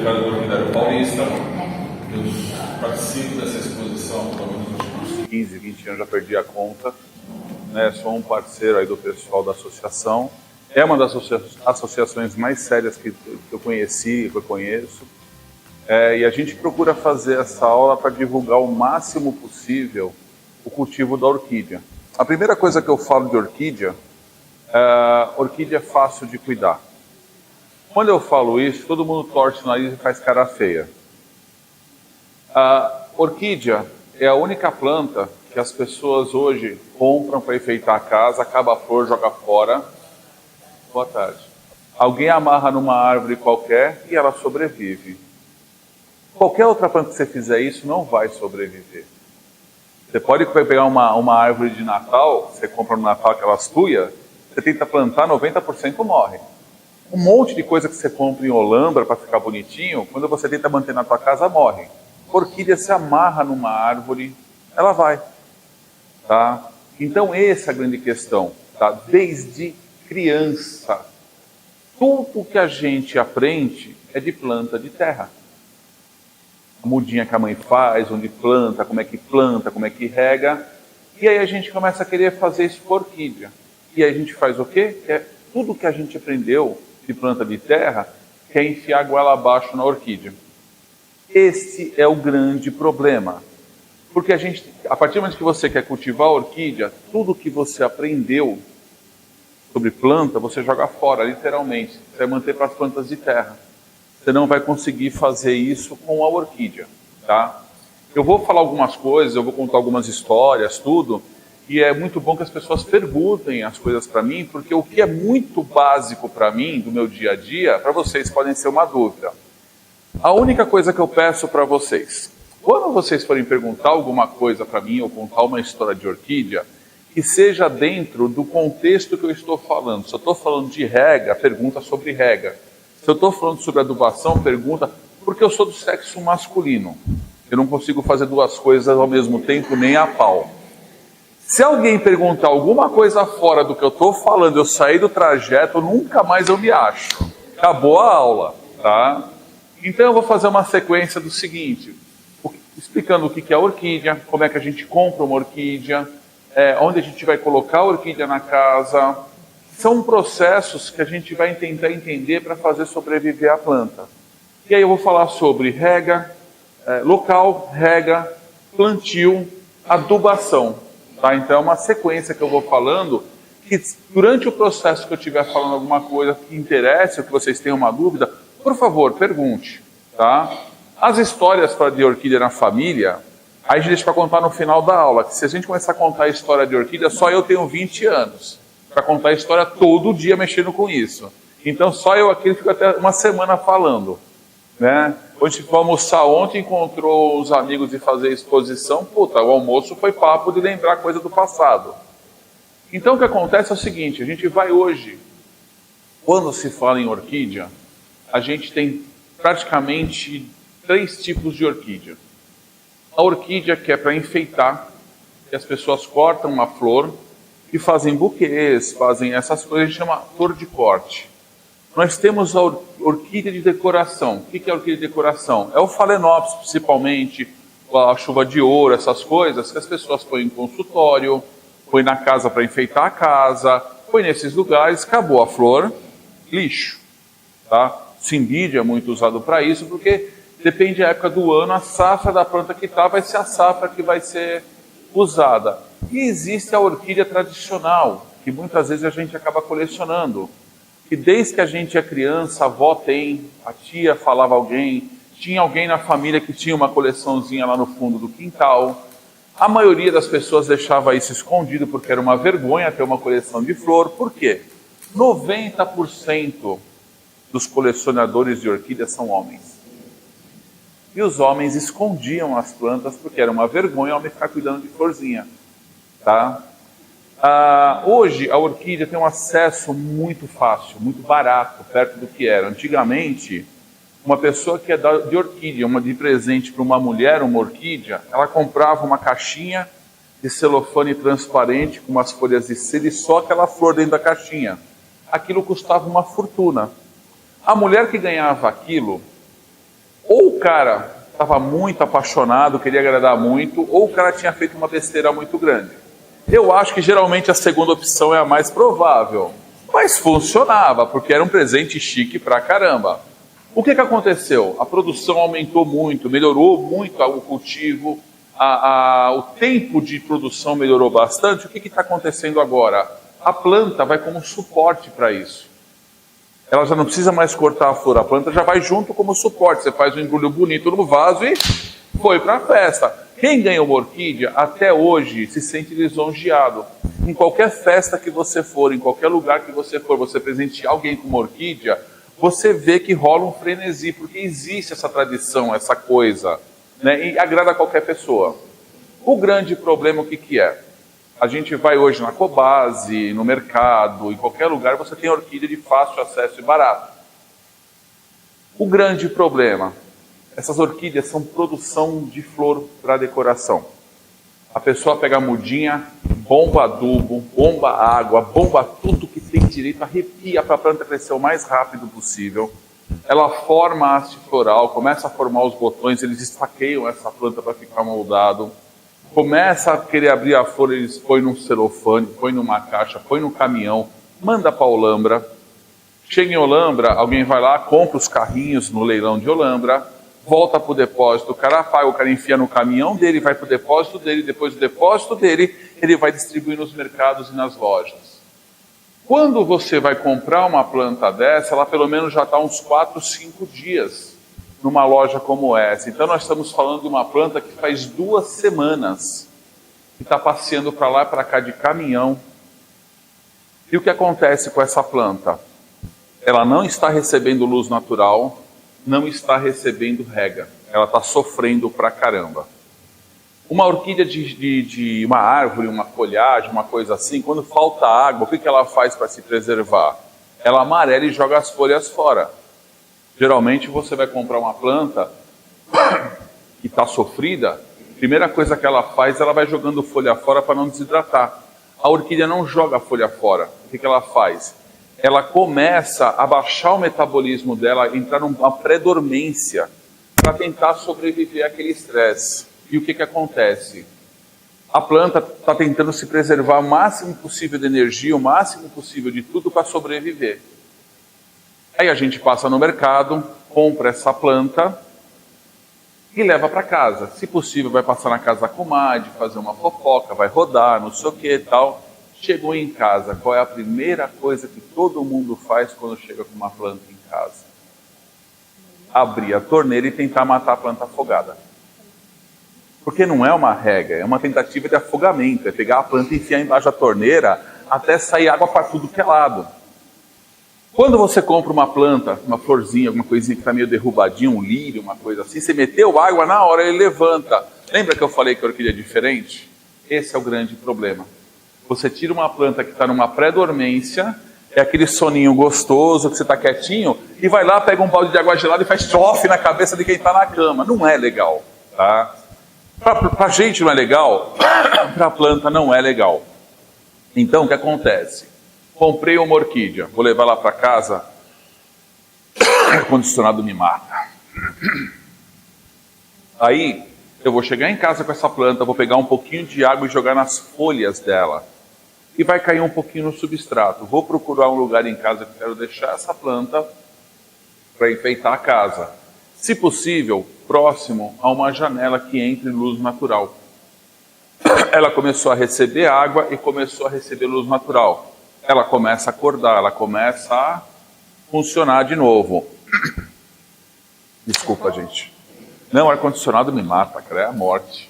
Ricardo do Orquidário Paulista. Eu participo dessa exposição há uns 15, 20 anos, já perdi a conta. Sou um parceiro aí do pessoal da associação. É uma das associações mais sérias que eu conheci, que eu conheço. E a gente procura fazer essa aula para divulgar o máximo possível o cultivo da orquídea. A primeira coisa que eu falo de orquídea é fácil de cuidar. Quando eu falo isso, todo mundo torce o nariz e faz cara feia. A orquídea é a única planta que as pessoas hoje compram para enfeitar a casa, acaba a flor, joga fora. Boa tarde. Alguém amarra numa árvore qualquer e ela sobrevive. Qualquer outra planta que você fizer isso não vai sobreviver. Você pode pegar uma árvore de Natal, você compra no Natal aquelas tuias, você tenta plantar, 90% morre. Um monte de coisa que você compra em Olambra para ficar bonitinho, quando você tenta manter na tua casa, morre. Orquídea se amarra numa árvore, ela vai. Tá? Então essa é a grande questão. Tá? Desde criança, tudo que a gente aprende é de planta de terra. A mudinha que a mãe faz, onde planta, como é que rega. E aí a gente começa a querer fazer isso com orquídea. E aí a gente faz o quê? Tudo que a gente aprendeu de planta de terra, quer enfiar a goela abaixo na orquídea. Esse é o grande problema. Porque a partir do momento que você quer cultivar a orquídea, tudo que você aprendeu sobre planta, você joga fora, literalmente. Você vai manter para as plantas de terra. Você não vai conseguir fazer isso com a orquídea, tá? Eu vou falar algumas coisas, eu vou contar algumas histórias, tudo, e é muito bom que as pessoas perguntem as coisas para mim, porque o que é muito básico para mim, do meu dia a dia, para vocês podem ser uma dúvida. A única coisa que eu peço para vocês, quando vocês forem perguntar alguma coisa para mim, ou contar uma história de orquídea, que seja dentro do contexto que eu estou falando. Se eu estou falando de rega, pergunta sobre rega. Se eu estou falando sobre adubação, pergunta, porque eu sou do sexo masculino. Eu não consigo fazer duas coisas ao mesmo tempo, nem a pau. Se alguém perguntar alguma coisa fora do que eu estou falando, eu sair do trajeto, nunca mais eu me acho. Acabou a aula, tá? Então eu vou fazer uma sequência do seguinte, explicando o que é a orquídea, como é que a gente compra uma orquídea, onde a gente vai colocar a orquídea na casa. São processos que a gente vai tentar entender para fazer sobreviver a planta. E aí eu vou falar sobre rega, local, rega, plantio, adubação. Tá? Então é uma sequência que eu vou falando, que durante o processo que eu estiver falando alguma coisa que interesse, ou que vocês tenham uma dúvida, por favor, pergunte. Tá? As histórias de orquídea na família, aí a gente deixa para contar no final da aula, que se a gente começar a contar a história de orquídea, só eu tenho 20 anos. Para contar a história todo dia mexendo com isso. Então só eu aqui fico até uma semana falando. Né? A gente foi almoçar ontem, encontrou os amigos de fazer exposição, o almoço foi papo de lembrar coisa do passado. Então o que acontece é o seguinte, a gente vai hoje, quando se fala em orquídea, a gente tem praticamente 3 tipos de orquídea. A orquídea que é para enfeitar, que as pessoas cortam uma flor, e fazem buquês, fazem essas coisas, a gente chama flor de corte. Nós temos a orquídea de decoração. O que é a orquídea de decoração? É o Phalaenopsis, principalmente, a chuva de ouro, essas coisas que as pessoas põem em consultório, põem na casa para enfeitar a casa, põem nesses lugares, acabou a flor, lixo. Tá? Cimbídeo é muito usado para isso, porque depende da época do ano, a safra da planta que está vai ser a safra que vai ser usada. E existe a orquídea tradicional, que muitas vezes a gente acaba colecionando. E desde que a gente é criança, a avó tem, a tia falava alguém, tinha alguém na família que tinha uma coleçãozinha lá no fundo do quintal. A maioria das pessoas deixava isso escondido porque era uma vergonha ter uma coleção de flor. Por quê? 90% dos colecionadores de orquídeas são homens. E os homens escondiam as plantas porque era uma vergonha o homem ficar cuidando de florzinha. Tá? Hoje a orquídea tem um acesso muito fácil, muito barato, perto do que era. Antigamente, uma pessoa que é de orquídea, de presente para uma mulher, uma orquídea, ela comprava uma caixinha de celofane transparente com umas folhas de cera e só aquela flor dentro da caixinha. Aquilo custava uma fortuna. A mulher que ganhava aquilo, Ou o cara estava muito apaixonado, queria agradar muito, ou o cara tinha feito uma besteira muito grande. Eu acho que geralmente a segunda opção é a mais provável, mas funcionava, porque era um presente chique pra caramba. O que aconteceu? A produção aumentou muito, melhorou muito o cultivo, o tempo de produção melhorou bastante. O que está acontecendo agora? A planta vai como suporte para isso. Ela já não precisa mais cortar a flor, a planta já vai junto como suporte. Você faz um embrulho bonito no vaso e foi para a festa. Quem ganha uma orquídea, até hoje, se sente lisonjeado. Em qualquer festa que você for, em qualquer lugar que você for, você presentear alguém com uma orquídea, você vê que rola um frenesi, porque existe essa tradição, essa coisa, né? E agrada a qualquer pessoa. O grande problema, o que é? A gente vai hoje na Cobase, no mercado, em qualquer lugar, você tem orquídea de fácil acesso e barato. O grande problema, essas orquídeas são produção de flor para decoração. A pessoa pega a mudinha, bomba adubo, bomba água, bomba tudo que tem direito, arrepia para a planta crescer o mais rápido possível. Ela forma a haste floral, começa a formar os botões, eles esfaqueiam essa planta para ficar moldado. Começa a querer abrir a flor, eles põem num celofane, põem numa caixa, põem no caminhão, manda para Olambra. Chega em Olambra, alguém vai lá, compra os carrinhos no leilão de Olambra, volta para o depósito, o cara paga, o cara enfia no caminhão dele, vai para o depósito dele, depois do depósito dele, ele vai distribuir nos mercados e nas lojas. Quando você vai comprar uma planta dessa, ela pelo menos já está uns 4, 5 dias numa loja como essa. Então nós estamos falando de uma planta que faz 2 semanas que está passeando para lá e para cá de caminhão. E o que acontece com essa planta? Ela não está recebendo luz natural, não está recebendo rega. Ela está sofrendo pra caramba. Uma orquídea de uma árvore, uma folhagem, uma coisa assim, quando falta água, o que ela faz para se preservar? Ela amarela e joga as folhas fora. Geralmente você vai comprar uma planta que está sofrida, a primeira coisa que ela faz, ela vai jogando folha fora para não desidratar. A orquídea não joga a folha fora. O que ela faz? Ela começa a baixar o metabolismo dela, entrar numa pré-dormência para tentar sobreviver àquele estresse. E o que acontece? A planta está tentando se preservar o máximo possível de energia, o máximo possível de tudo para sobreviver. Aí a gente passa no mercado, compra essa planta e leva para casa. Se possível, vai passar na casa da comadre, fazer uma fofoca, vai rodar, não sei o que e tal. Chegou em casa, qual é a primeira coisa que todo mundo faz quando chega com uma planta em casa? Abrir a torneira e tentar matar a planta afogada. Porque não é uma rega, é uma tentativa de afogamento. É pegar a planta e enfiar embaixo da torneira até sair água para tudo que é lado. Quando você compra uma planta, uma florzinha, alguma coisinha que está meio derrubadinha, um lírio, uma coisa assim, você meteu água, na hora ele levanta. Lembra que eu falei que a orquídea é diferente? Esse é o grande problema. Você tira uma planta que está numa pré-dormência, é aquele soninho gostoso, que você está quietinho, e vai lá, pega um balde de água gelada e faz trofe na cabeça de quem está na cama. Não é legal, tá? Para a gente não é legal, para a planta não é legal. Então, o que acontece? Comprei uma orquídea, vou levar lá para casa, o ar-condicionado me mata. Aí, eu vou chegar em casa com essa planta, vou pegar um pouquinho de água e jogar nas folhas dela. E vai cair um pouquinho no substrato. Vou procurar um lugar em casa que eu quero deixar essa planta para enfeitar a casa. Se possível, próximo a uma janela que entre luz natural. Ela começou a receber água e começou a receber luz natural. Ela começa a acordar, ela começa a funcionar de novo. Desculpa, gente. Não, o ar-condicionado me mata, cara, é a morte.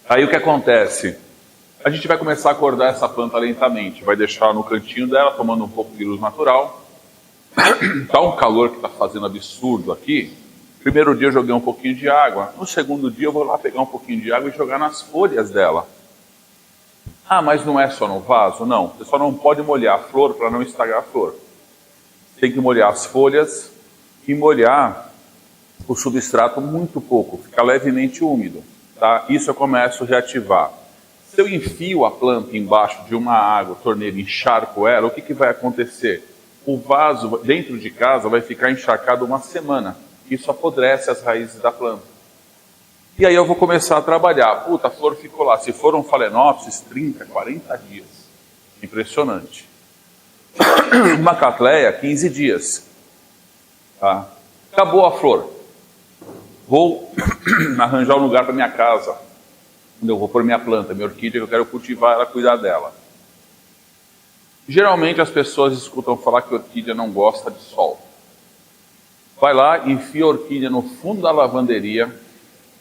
Aí o que acontece? A gente vai começar a acordar essa planta lentamente. Vai deixar no cantinho dela, tomando um pouco de luz natural. Tá um calor que está fazendo absurdo aqui. Primeiro dia eu joguei um pouquinho de água. No segundo dia eu vou lá pegar um pouquinho de água e jogar nas folhas dela. Ah, mas não é só no vaso? Não, você só não pode molhar a flor para não estragar a flor. Tem que molhar as folhas e molhar o substrato muito pouco, ficar levemente úmido. Tá? Isso eu começo a reativar. Se eu enfio a planta embaixo de uma água, torneira, encharco ela, o que vai acontecer? o vaso dentro de casa vai ficar encharcado uma semana. Isso apodrece as raízes da planta. E aí eu vou começar a trabalhar. Puta, a flor ficou lá. Se for um Phalaenopsis, 30, 40 dias. Impressionante. Uma Cattleya, 15 dias. Tá? Acabou a flor. Vou arranjar um lugar para minha casa, onde eu vou pôr minha planta, minha orquídea, que eu quero cultivar ela, cuidar dela. Geralmente as pessoas escutam falar que a orquídea não gosta de sol. Vai lá, enfia a orquídea no fundo da lavanderia,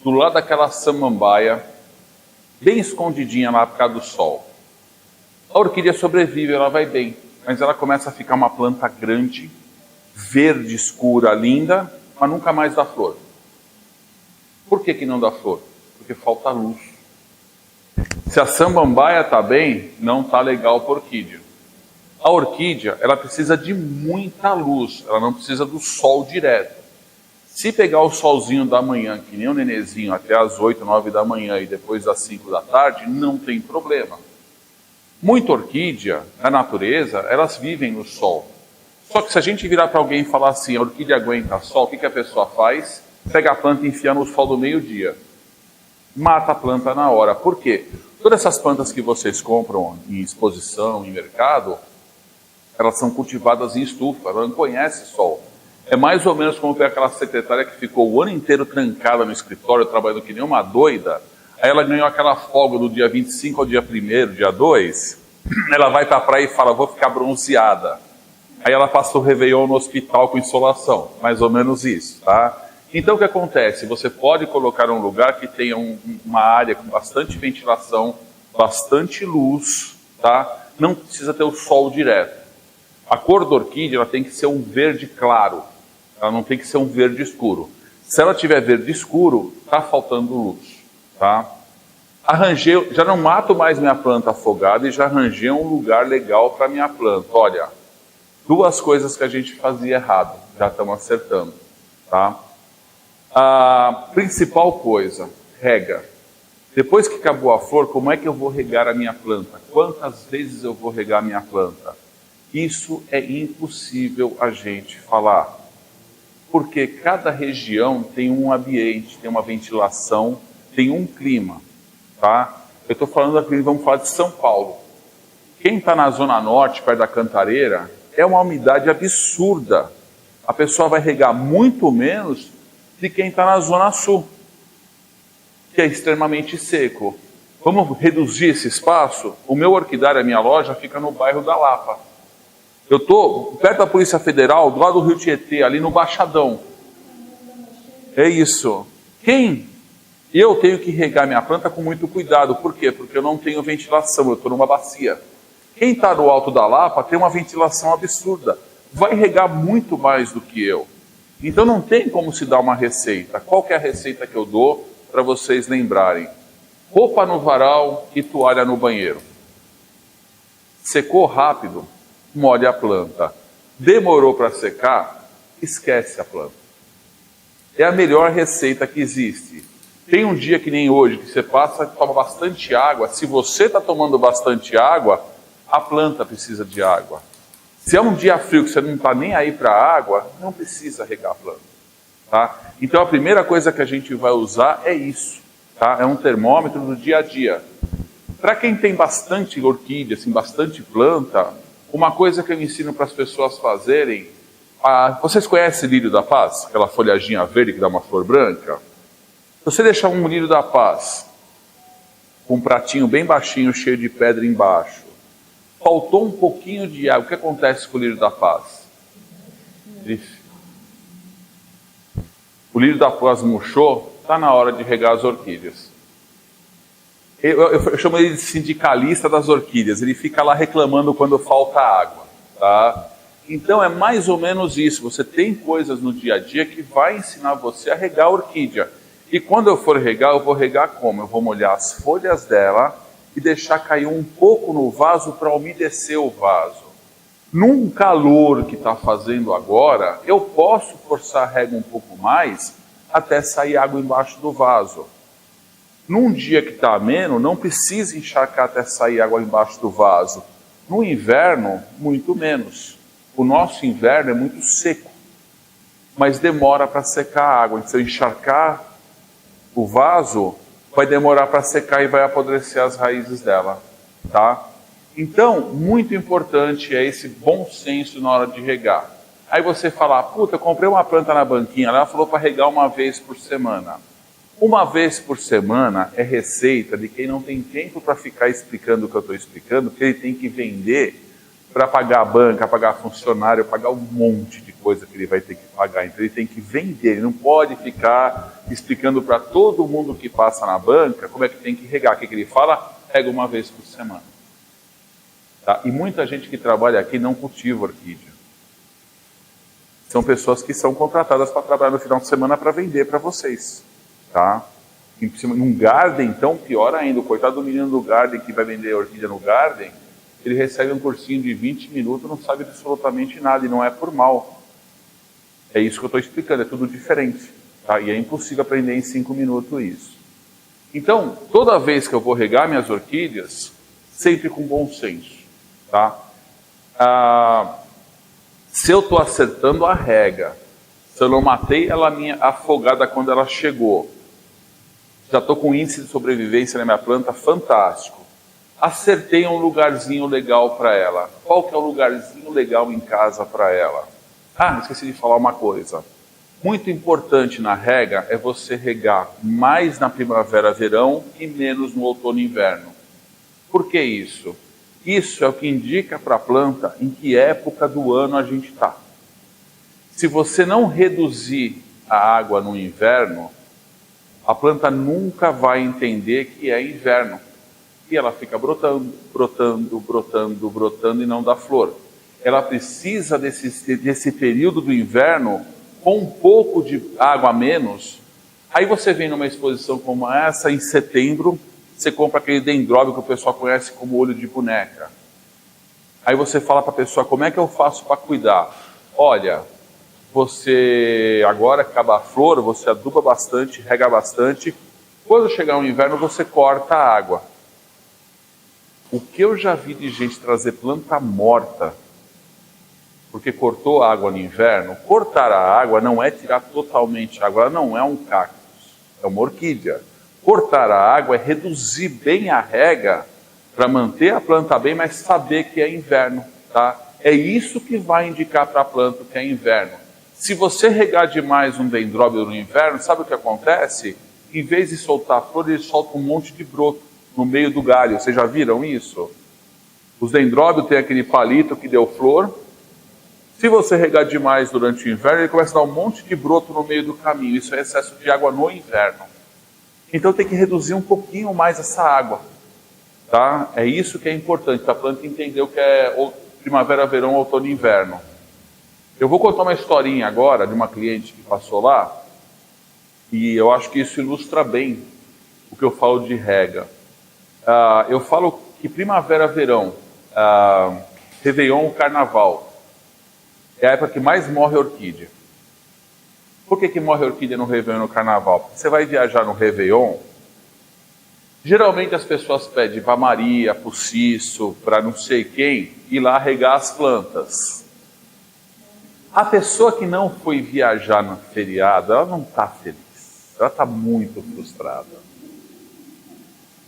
do lado daquela samambaia, bem escondidinha lá por causa do sol. A orquídea sobrevive, ela vai bem, mas ela começa a ficar uma planta grande, verde, escura, linda, mas nunca mais dá flor. Por que não dá flor? Porque falta luz. Se a samambaia está bem, não está legal para a orquídea. A orquídea, ela precisa de muita luz, ela não precisa do sol direto. Se pegar o solzinho da manhã, que nem o nenezinho, até as 8, 9 da manhã e depois das 5 da tarde, não tem problema. Muita orquídea, na natureza, elas vivem no sol. Só que se a gente virar para alguém e falar assim, a orquídea aguenta sol, o que a pessoa faz? Pega a planta e enfia no sol do meio-dia. Mata a planta na hora. Por quê? Todas essas plantas que vocês compram em exposição, em mercado, elas são cultivadas em estufa, ela não conhece sol. É mais ou menos como aquela secretária que ficou o ano inteiro trancada no escritório, trabalhando que nem uma doida. Aí ela ganhou aquela folga do dia 25 ao dia 1º, dia 2. Ela vai para a praia e fala, vou ficar bronzeada. Aí ela passa o Réveillon no hospital com insolação. Mais ou menos isso, tá? Então o que acontece? Você pode colocar um lugar que tenha uma área com bastante ventilação, bastante luz, tá? Não precisa ter o sol direto. A cor da orquídea ela tem que ser um verde claro, ela não tem que ser um verde escuro. Se ela tiver verde escuro, está faltando luz, tá? Arranjei, já não mato mais minha planta afogada e já arranjei um lugar legal para minha planta. Olha, 2 coisas que a gente fazia errado, já estamos acertando, tá? A principal coisa, rega. Depois que acabou a flor, como é que eu vou regar a minha planta? Quantas vezes eu vou regar a minha planta? Isso é impossível a gente falar. Porque cada região tem um ambiente, tem uma ventilação, tem um clima, tá? Eu estou falando aqui, vamos falar de São Paulo. Quem está na Zona Norte, perto da Cantareira, é uma umidade absurda. A pessoa vai regar muito menos de quem está na Zona Sul, que é extremamente seco. Vamos reduzir esse espaço? O meu orquidário, a minha loja, fica no bairro da Lapa. Eu estou perto da Polícia Federal, do lado do Rio Tietê, ali no Baixadão. É isso. Eu tenho que regar minha planta com muito cuidado. Por quê? Porque eu não tenho ventilação, eu estou numa bacia. Quem está no Alto da Lapa tem uma ventilação absurda. Vai regar muito mais do que eu. Então não tem como se dar uma receita. Qual que é a receita que eu dou para vocês lembrarem? Roupa no varal e toalha no banheiro. Secou rápido, molhe a planta. Demorou para secar, esquece a planta. É a melhor receita que existe. Tem um dia que nem hoje, que você passa e toma bastante água. Se você está tomando bastante água, a planta precisa de água. Se é um dia frio que você não está nem aí para a água, não precisa regar a planta. Tá? Então a primeira coisa que a gente vai usar é isso. Tá? É um termômetro do dia a dia. Para quem tem bastante orquídea, assim, bastante planta, uma coisa que eu ensino para as pessoas fazerem... vocês conhecem lírio da paz? Aquela folhadinha verde que dá uma flor branca? Se você deixar um lírio da paz com um pratinho bem baixinho, cheio de pedra embaixo, faltou um pouquinho de água, o que acontece com o lírio da paz? O lírio da paz murchou, está na hora de regar as orquídeas. Eu chamo ele de sindicalista das orquídeas, ele fica lá reclamando quando falta água. Tá? Então é mais ou menos isso, você tem coisas no dia a dia que vai ensinar você a regar a orquídea. E quando eu for regar, eu vou regar como? Eu vou molhar as folhas dela e deixar cair um pouco no vaso para umedecer o vaso. Num calor que está fazendo agora, eu posso forçar a rega um pouco mais até sair água embaixo do vaso. Num dia que está ameno, não precisa encharcar até sair água embaixo do vaso. No inverno, muito menos. O nosso inverno é muito seco, mas demora para secar a água. Então, se eu encharcar o vaso, vai demorar para secar e vai apodrecer as raízes dela, tá? Então, muito importante é esse bom senso na hora de regar. Aí você fala, puta, eu comprei uma planta na banquinha, ela falou para regar uma vez por semana. Uma vez por semana é receita de quem não tem tempo para ficar explicando o que eu estou explicando, porque ele tem que vender para pagar a banca, pagar funcionário, pagar um monte de coisa que ele vai ter que pagar. Então ele tem que vender, ele não pode ficar explicando para todo mundo que passa na banca como é que tem que regar. O que ele fala? Rega uma vez por semana. Tá? E muita gente que trabalha aqui não cultiva orquídea. São pessoas que são contratadas para trabalhar no final de semana para vender para vocês. Tá? Num garden, então, pior ainda, o coitado do menino do garden que vai vender orquídea no garden, ele recebe um cursinho de 20 minutos, não sabe absolutamente nada, e não é por mal. É isso que eu estou explicando, é tudo diferente. Tá? E é impossível aprender em 5 minutos isso. Então, toda vez que eu vou regar minhas orquídeas, sempre com bom senso. Tá? Se eu estou acertando a rega, se eu não matei ela minha afogada quando ela chegou, já estou com índice de sobrevivência na minha planta fantástico. Acertei um lugarzinho legal para ela. Qual que é o lugarzinho legal em casa para ela? Esqueci de falar uma coisa. Muito importante na rega é você regar mais na primavera, verão e menos no outono e inverno. Por que isso? Isso é o que indica para a planta em que época do ano a gente está. Se você não reduzir a água no inverno, a planta nunca vai entender que é inverno. E ela fica brotando, brotando, brotando, brotando e não dá flor. Ela precisa desse período do inverno com um pouco de água a menos. Aí você vem numa exposição como essa, em setembro, você compra aquele dendróbio que o pessoal conhece como olho de boneca. Aí você fala para a pessoa, como é que eu faço para cuidar? Olha, você agora acaba a flor, você aduba bastante, rega bastante. Quando chegar o inverno, você corta a água. O que eu já vi de gente trazer planta morta, porque cortou a água no inverno, cortar a água não é tirar totalmente a água, ela não é um cactus, é uma orquídea. Cortar a água é reduzir bem a rega, para manter a planta bem, mas saber que é inverno, tá? É isso que vai indicar para a planta que é inverno. Se você regar demais um dendróbio no inverno, sabe o que acontece? Em vez de soltar flor, ele solta um monte de broto no meio do galho. Vocês já viram isso? Os dendróbios têm aquele palito que deu flor. Se você regar demais durante o inverno, ele começa a dar um monte de broto no meio do caminho. Isso é excesso de água no inverno. Então tem que reduzir um pouquinho mais essa água. Tá? É isso que é importante, para a planta entender o que é primavera, verão, outono e inverno. Eu vou contar uma historinha agora de uma cliente que passou lá, e eu acho que isso ilustra bem o que eu falo de rega. Eu falo que primavera, verão, Réveillon, Carnaval, é a época que mais morre orquídea. Por que morre orquídea no Réveillon e no Carnaval? Porque você vai viajar no Réveillon, geralmente as pessoas pedem para Maria, para o Cício, para não sei quem, ir lá regar as plantas. A pessoa que não foi viajar no feriado, ela não está feliz. Ela está muito frustrada.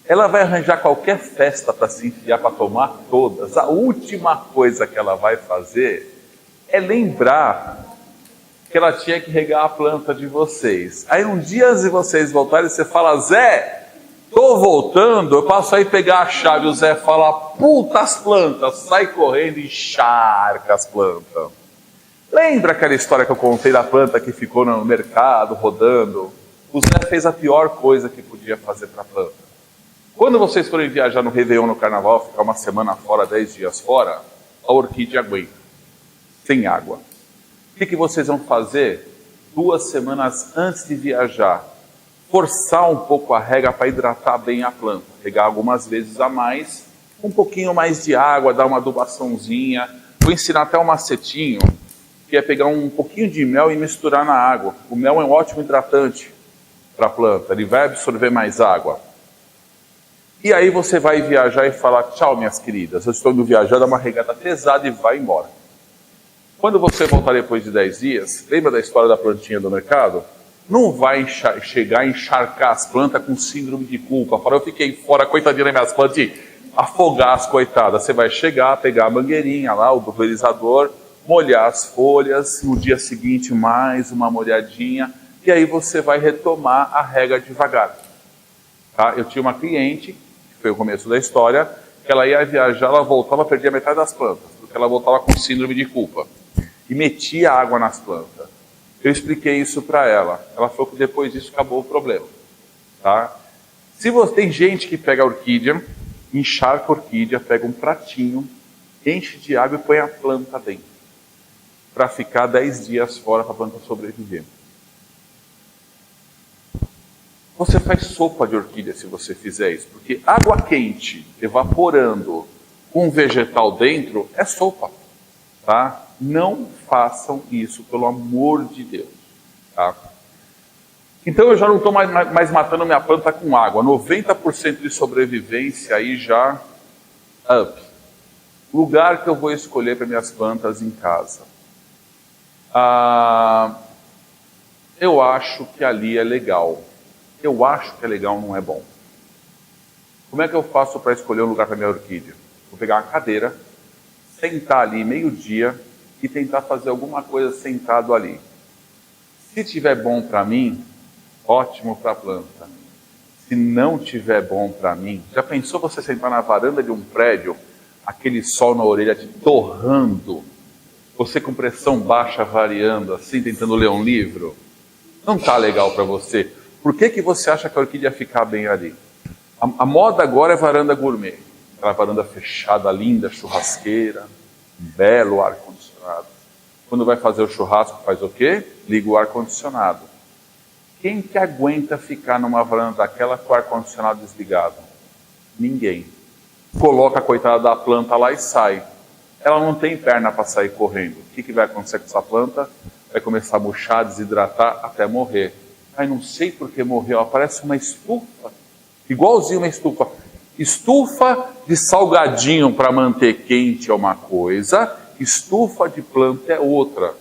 Ela vai arranjar qualquer festa para se enfiar, para tomar todas. A última coisa que ela vai fazer é lembrar que ela tinha que regar a planta de vocês. Aí um dia antes de vocês voltarem, você fala, Zé, tô voltando, eu passo aí pegar a chave. O Zé fala, puta as plantas, sai correndo e encharca as plantas. Lembra aquela história que eu contei da planta que ficou no mercado, rodando? O Zé fez a pior coisa que podia fazer para a planta. Quando vocês forem viajar no Réveillon, no Carnaval, ficar uma semana fora, 10 dias fora, a orquídea aguenta, sem água. O que vocês vão fazer 2 semanas antes de viajar? Forçar um pouco a rega para hidratar bem a planta. Regar algumas vezes a mais, um pouquinho mais de água, dar uma adubaçãozinha. Vou ensinar até um macetinho, que é pegar um pouquinho de mel e misturar na água. O mel é um ótimo hidratante para a planta, ele vai absorver mais água. E aí você vai viajar e falar, tchau minhas queridas, eu estou indo viajar, dá uma regada pesada e vai embora. Quando você voltar depois de 10 dias, lembra da história da plantinha do mercado? Não vai chegar a encharcar as plantas com síndrome de culpa. Fala, eu fiquei fora, coitadinha das minhas plantas, e afogar as coitadas. Você vai chegar, pegar a mangueirinha lá, o pulverizador, molhar as folhas, no dia seguinte mais uma molhadinha, e aí você vai retomar a rega devagar. Tá? Eu tinha uma cliente, que foi o começo da história, que ela ia viajar, ela voltava, perdia metade das plantas, porque ela voltava com síndrome de culpa. E metia água nas plantas. Eu expliquei isso para ela. Ela falou que depois disso acabou o problema. Tá? Se você tem gente que pega a orquídea, encharca a orquídea, pega um pratinho, enche de água e põe a planta dentro. Para ficar 10 dias fora para a planta sobreviver. Você faz sopa de orquídea se você fizer isso. Porque água quente, evaporando, com um vegetal dentro, é sopa. Tá? Não façam isso, pelo amor de Deus. Tá? Então eu já não estou mais matando minha planta com água. 90% de sobrevivência aí já up. Lugar que eu vou escolher para minhas plantas em casa. Eu acho que ali é legal. Eu acho que é legal, não é bom. Como é que eu faço para escolher um lugar para minha orquídea? Vou pegar uma cadeira, sentar ali meio-dia e tentar fazer alguma coisa sentado ali. Se tiver bom para mim, ótimo para a planta. Se não tiver bom para mim, já pensou você sentar na varanda de um prédio, aquele sol na orelha te torrando, você com pressão baixa variando, assim, tentando ler um livro? Não está legal para você. Por que você acha que a orquídea ia ficar bem ali? A moda agora é varanda gourmet. Aquela varanda fechada, linda, churrasqueira, belo ar-condicionado. Quando vai fazer o churrasco, faz o quê? Liga o ar-condicionado. Quem que aguenta ficar numa varanda daquela com o ar-condicionado desligado? Ninguém. Coloca a coitada da planta lá e sai. Ela não tem perna para sair correndo. O que vai acontecer com essa planta? Vai começar a murchar, desidratar até morrer. Ai, não sei por que morreu. Parece uma estufa. Igualzinho uma estufa. Estufa de salgadinho para manter quente é uma coisa. Estufa de planta é outra.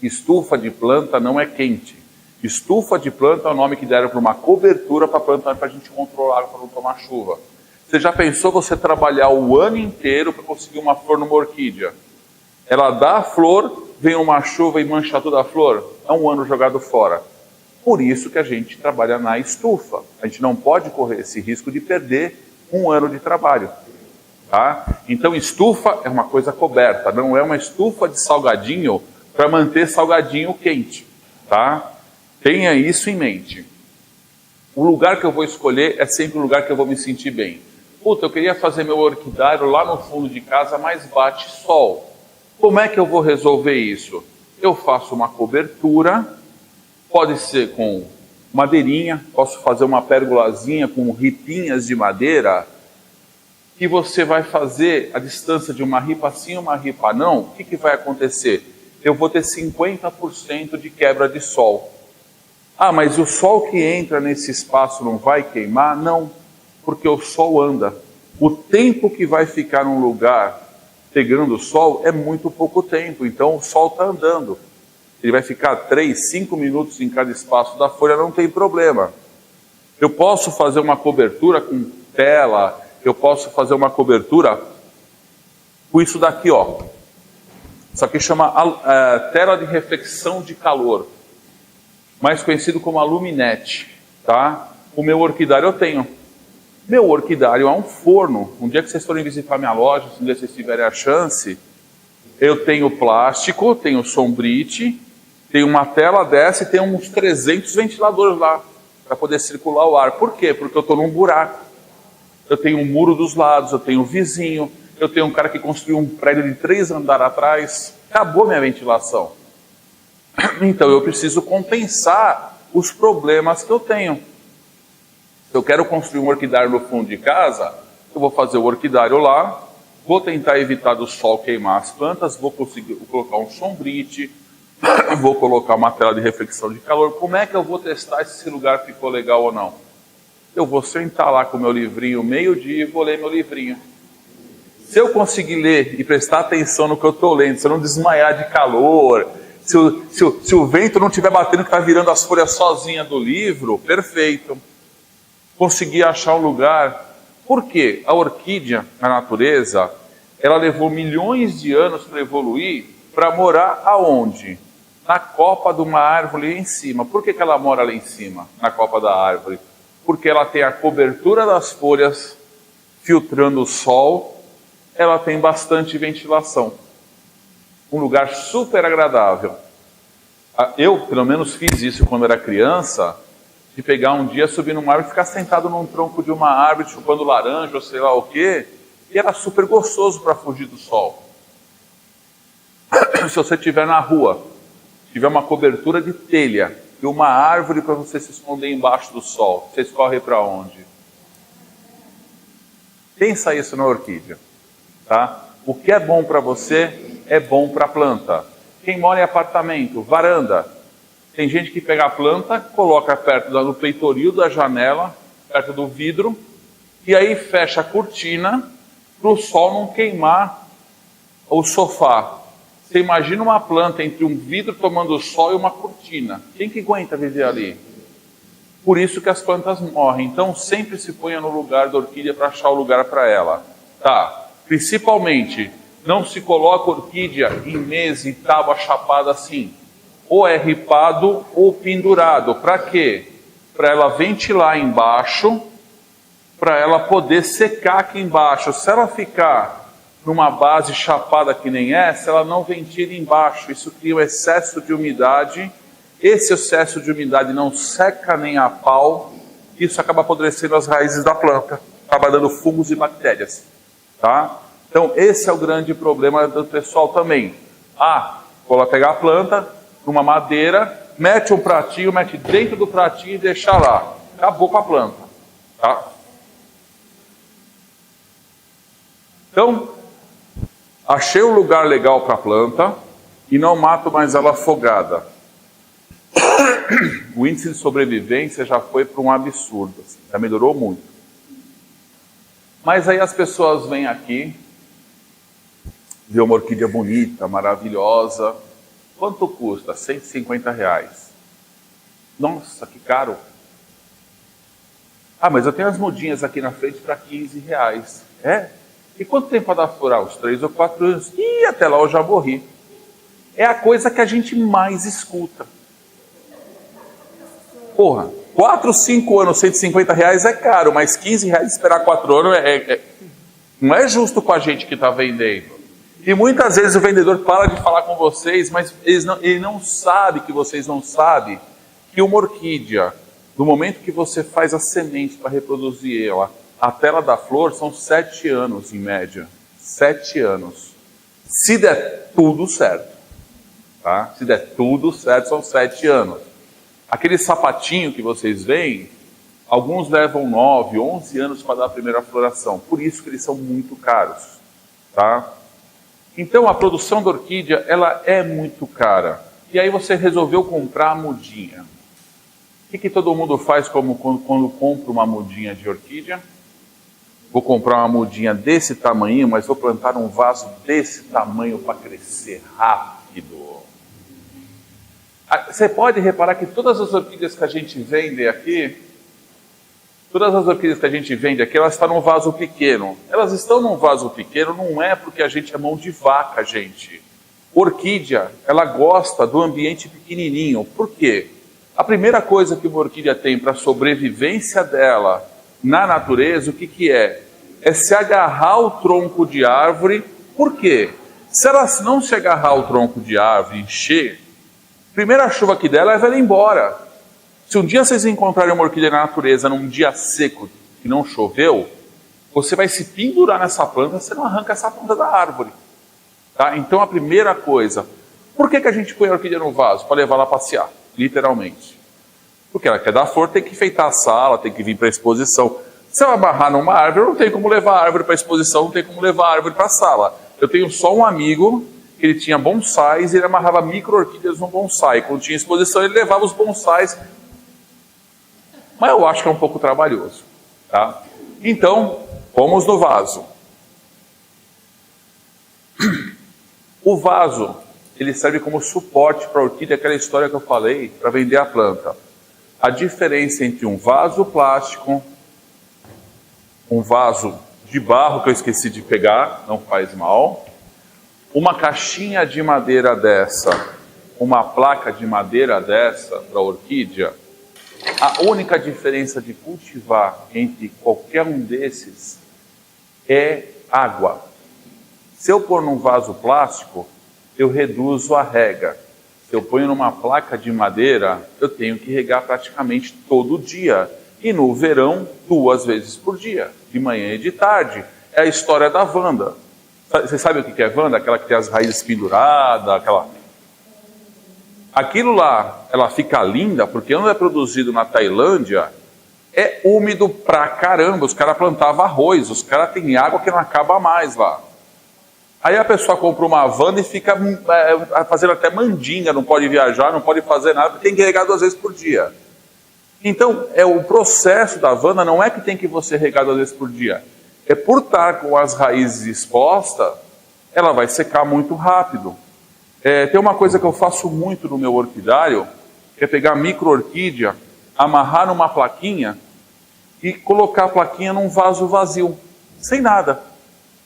Estufa de planta não é quente. Estufa de planta é o nome que deram para uma cobertura para a planta, para a gente controlar, para não tomar chuva. Você já pensou você trabalhar o ano inteiro para conseguir uma flor numa orquídea? Ela dá a flor, vem uma chuva e mancha toda a flor? É um ano jogado fora. Por isso que a gente trabalha na estufa. A gente não pode correr esse risco de perder um ano de trabalho. Tá? Então estufa é uma coisa coberta, não é uma estufa de salgadinho para manter salgadinho quente. Tá? Tenha isso em mente. O lugar que eu vou escolher é sempre o lugar que eu vou me sentir bem. Puta, eu queria fazer meu orquidário lá no fundo de casa, mas bate sol. Como é que eu vou resolver isso? Eu faço uma cobertura, pode ser com madeirinha, posso fazer uma pérgolazinha com ripinhas de madeira, que você vai fazer a distância de uma ripa sim e uma ripa não. O que vai acontecer? Eu vou ter 50% de quebra de sol. Ah, mas o sol que entra nesse espaço não vai queimar? Não, porque o sol anda. O tempo que vai ficar num lugar pegando o sol é muito pouco tempo, então o sol está andando. Ele vai ficar 3, 5 minutos em cada espaço da folha, não tem problema. Eu posso fazer uma cobertura com tela, eu posso fazer uma cobertura com isso daqui, ó. Isso aqui chama tela de reflexão de calor, mais conhecido como aluminete, tá? O meu orquidário eu tenho. Meu orquidário é um forno. Um dia que vocês forem visitar minha loja, se um dia vocês tiverem a chance, eu tenho plástico, tenho sombrite, tenho uma tela dessa e tenho uns 300 ventiladores lá, para poder circular o ar. Por quê? Porque eu estou num buraco. Eu tenho um muro dos lados, eu tenho um vizinho, eu tenho um cara que construiu um prédio de 3 andares atrás. Acabou minha ventilação. Então eu preciso compensar os problemas que eu tenho. Se eu quero construir um orquidário no fundo de casa, eu vou fazer o orquidário lá, vou tentar evitar do sol queimar as plantas, vou conseguir colocar um sombrite, vou colocar uma tela de reflexão de calor. Como é que eu vou testar se esse lugar ficou legal ou não? Eu vou sentar lá com o meu livrinho meio-dia e vou ler meu livrinho. Se eu conseguir ler e prestar atenção no que eu estou lendo, se eu não desmaiar de calor, se o vento não estiver batendo que está virando as folhas sozinha do livro, perfeito. Consegui achar um lugar. Por quê? A orquídea, na natureza, ela levou milhões de anos para evoluir, para morar aonde? Na copa de uma árvore ali em cima. Por que ela mora lá em cima, na copa da árvore? Porque ela tem a cobertura das folhas filtrando o sol, ela tem bastante ventilação. Um lugar super agradável. Eu, pelo menos, fiz isso quando era criança, de pegar um dia, subir numa árvore e ficar sentado num tronco de uma árvore, chupando laranja ou sei lá o quê, e era super gostoso para fugir do sol. Se você estiver na rua, tiver uma cobertura de telha e uma árvore para você se esconder embaixo do sol, você escorre para onde? Pensa isso na orquídea. Tá? O que é bom para você é bom para a planta. Quem mora em apartamento, varanda, tem gente que pega a planta, coloca perto do peitoril da janela, perto do vidro, e aí fecha a cortina para o sol não queimar o sofá. Você imagina uma planta entre um vidro tomando sol e uma cortina. Quem que aguenta viver ali? Por isso que as plantas morrem. Então sempre se ponha no lugar da orquídea para achar o lugar para ela. Tá? Principalmente, não se coloca orquídea em mesa e tábua chapada assim. Ou é ripado ou pendurado. Para quê? Para ela ventilar embaixo, para ela poder secar aqui embaixo. Se ela ficar numa base chapada que nem essa, ela não ventila embaixo. Isso cria um excesso de umidade. Esse excesso de umidade não seca nem a pau. Isso acaba apodrecendo as raízes da planta. Acaba dando fungos e bactérias. Tá? Então esse é o grande problema do pessoal também. Pegar a planta numa madeira, mete um pratinho, mete dentro do pratinho e deixa lá. Acabou com a planta. Tá? Então, achei um lugar legal para a planta e não mato mais ela afogada. O índice de sobrevivência já foi para um absurdo. Assim, já melhorou muito. Mas aí as pessoas vêm aqui, vê uma orquídea bonita, maravilhosa. Quanto custa? R$150. Nossa, que caro. Mas eu tenho as mudinhas aqui na frente para R$15. É? E quanto tempo para dar florar? Uns 3 ou 4 anos. E até lá eu já morri. É a coisa que a gente mais escuta. Porra, 4, 5 anos, R$150 é caro, mas R$15 esperar 4 anos não é justo com a gente que está vendendo. E muitas vezes o vendedor para de falar com vocês, mas ele não sabe que vocês não sabem que uma orquídea, no momento que você faz a semente para reproduzir ela, até ela dar flor, são 7 anos em média. 7 anos. Se der tudo certo. Tá? Se der tudo certo, são 7 anos. Aquele sapatinho que vocês veem, alguns levam 9, 11 anos para dar a primeira floração. Por isso que eles são muito caros. Tá? Então a produção da orquídea, ela é muito cara. E aí você resolveu comprar a mudinha. O que todo mundo faz quando compra uma mudinha de orquídea? Vou comprar uma mudinha desse tamanho, mas vou plantar um vaso desse tamanho para crescer rápido. Você pode reparar que todas as orquídeas que a gente vende aqui, elas estão num vaso pequeno. Elas estão num vaso pequeno não é porque a gente é mão de vaca, gente. Orquídea, ela gosta do ambiente pequenininho. Por quê? A primeira coisa que uma orquídea tem para a sobrevivência dela na natureza, o que é? É se agarrar ao tronco de árvore. Por quê? Se ela não se agarrar ao tronco de árvore e encher, a primeira chuva que der, leva ela embora. Se um dia vocês encontrarem uma orquídea na natureza, num dia seco, que não choveu, você vai se pendurar nessa planta, você não arranca essa planta da árvore. Tá? Então a primeira coisa, por que a gente põe a orquídea no vaso? Para levar ela a passear, literalmente. Porque ela quer dar flor, tem que enfeitar a sala, tem que vir para a exposição. Se ela amarrar numa árvore, não tem como levar a árvore para a exposição, não tem como levar a árvore para a sala. Eu tenho só um amigo que ele tinha bonsais e ele amarrava micro-orquídeas no bonsai. Quando tinha exposição, ele levava os bonsais. Mas eu acho que é um pouco trabalhoso. Tá? Então, pomos no vaso. O vaso, ele serve como suporte para a orquídea, aquela história que eu falei, para vender a planta. A diferença entre um vaso plástico, um vaso de barro que eu esqueci de pegar, não faz mal, uma caixinha de madeira dessa, uma placa de madeira dessa para a orquídea, a única diferença de cultivar entre qualquer um desses é água. Se eu pôr num vaso plástico, eu reduzo a rega. Se eu ponho numa placa de madeira, eu tenho que regar praticamente todo dia. E no verão, 2 vezes por dia, de manhã e de tarde. É a história da Wanda. Você sabe o que é Wanda? Aquela que tem as raízes penduradas, aquela... Aquilo lá, ela fica linda, porque quando é produzido na Tailândia, é úmido pra caramba. Os caras plantavam arroz, os caras têm água que não acaba mais lá. Aí a pessoa compra uma Wanda e fica fazendo até mandinga, não pode viajar, não pode fazer nada, porque tem que regar 2 vezes por dia. Então, o processo da Wanda não é que tem que você regar 2 vezes por dia. É por estar com as raízes expostas, ela vai secar muito rápido. Tem uma coisa que eu faço muito no meu orquidário, que é pegar micro-orquídea, amarrar numa plaquinha e colocar a plaquinha num vaso vazio, sem nada.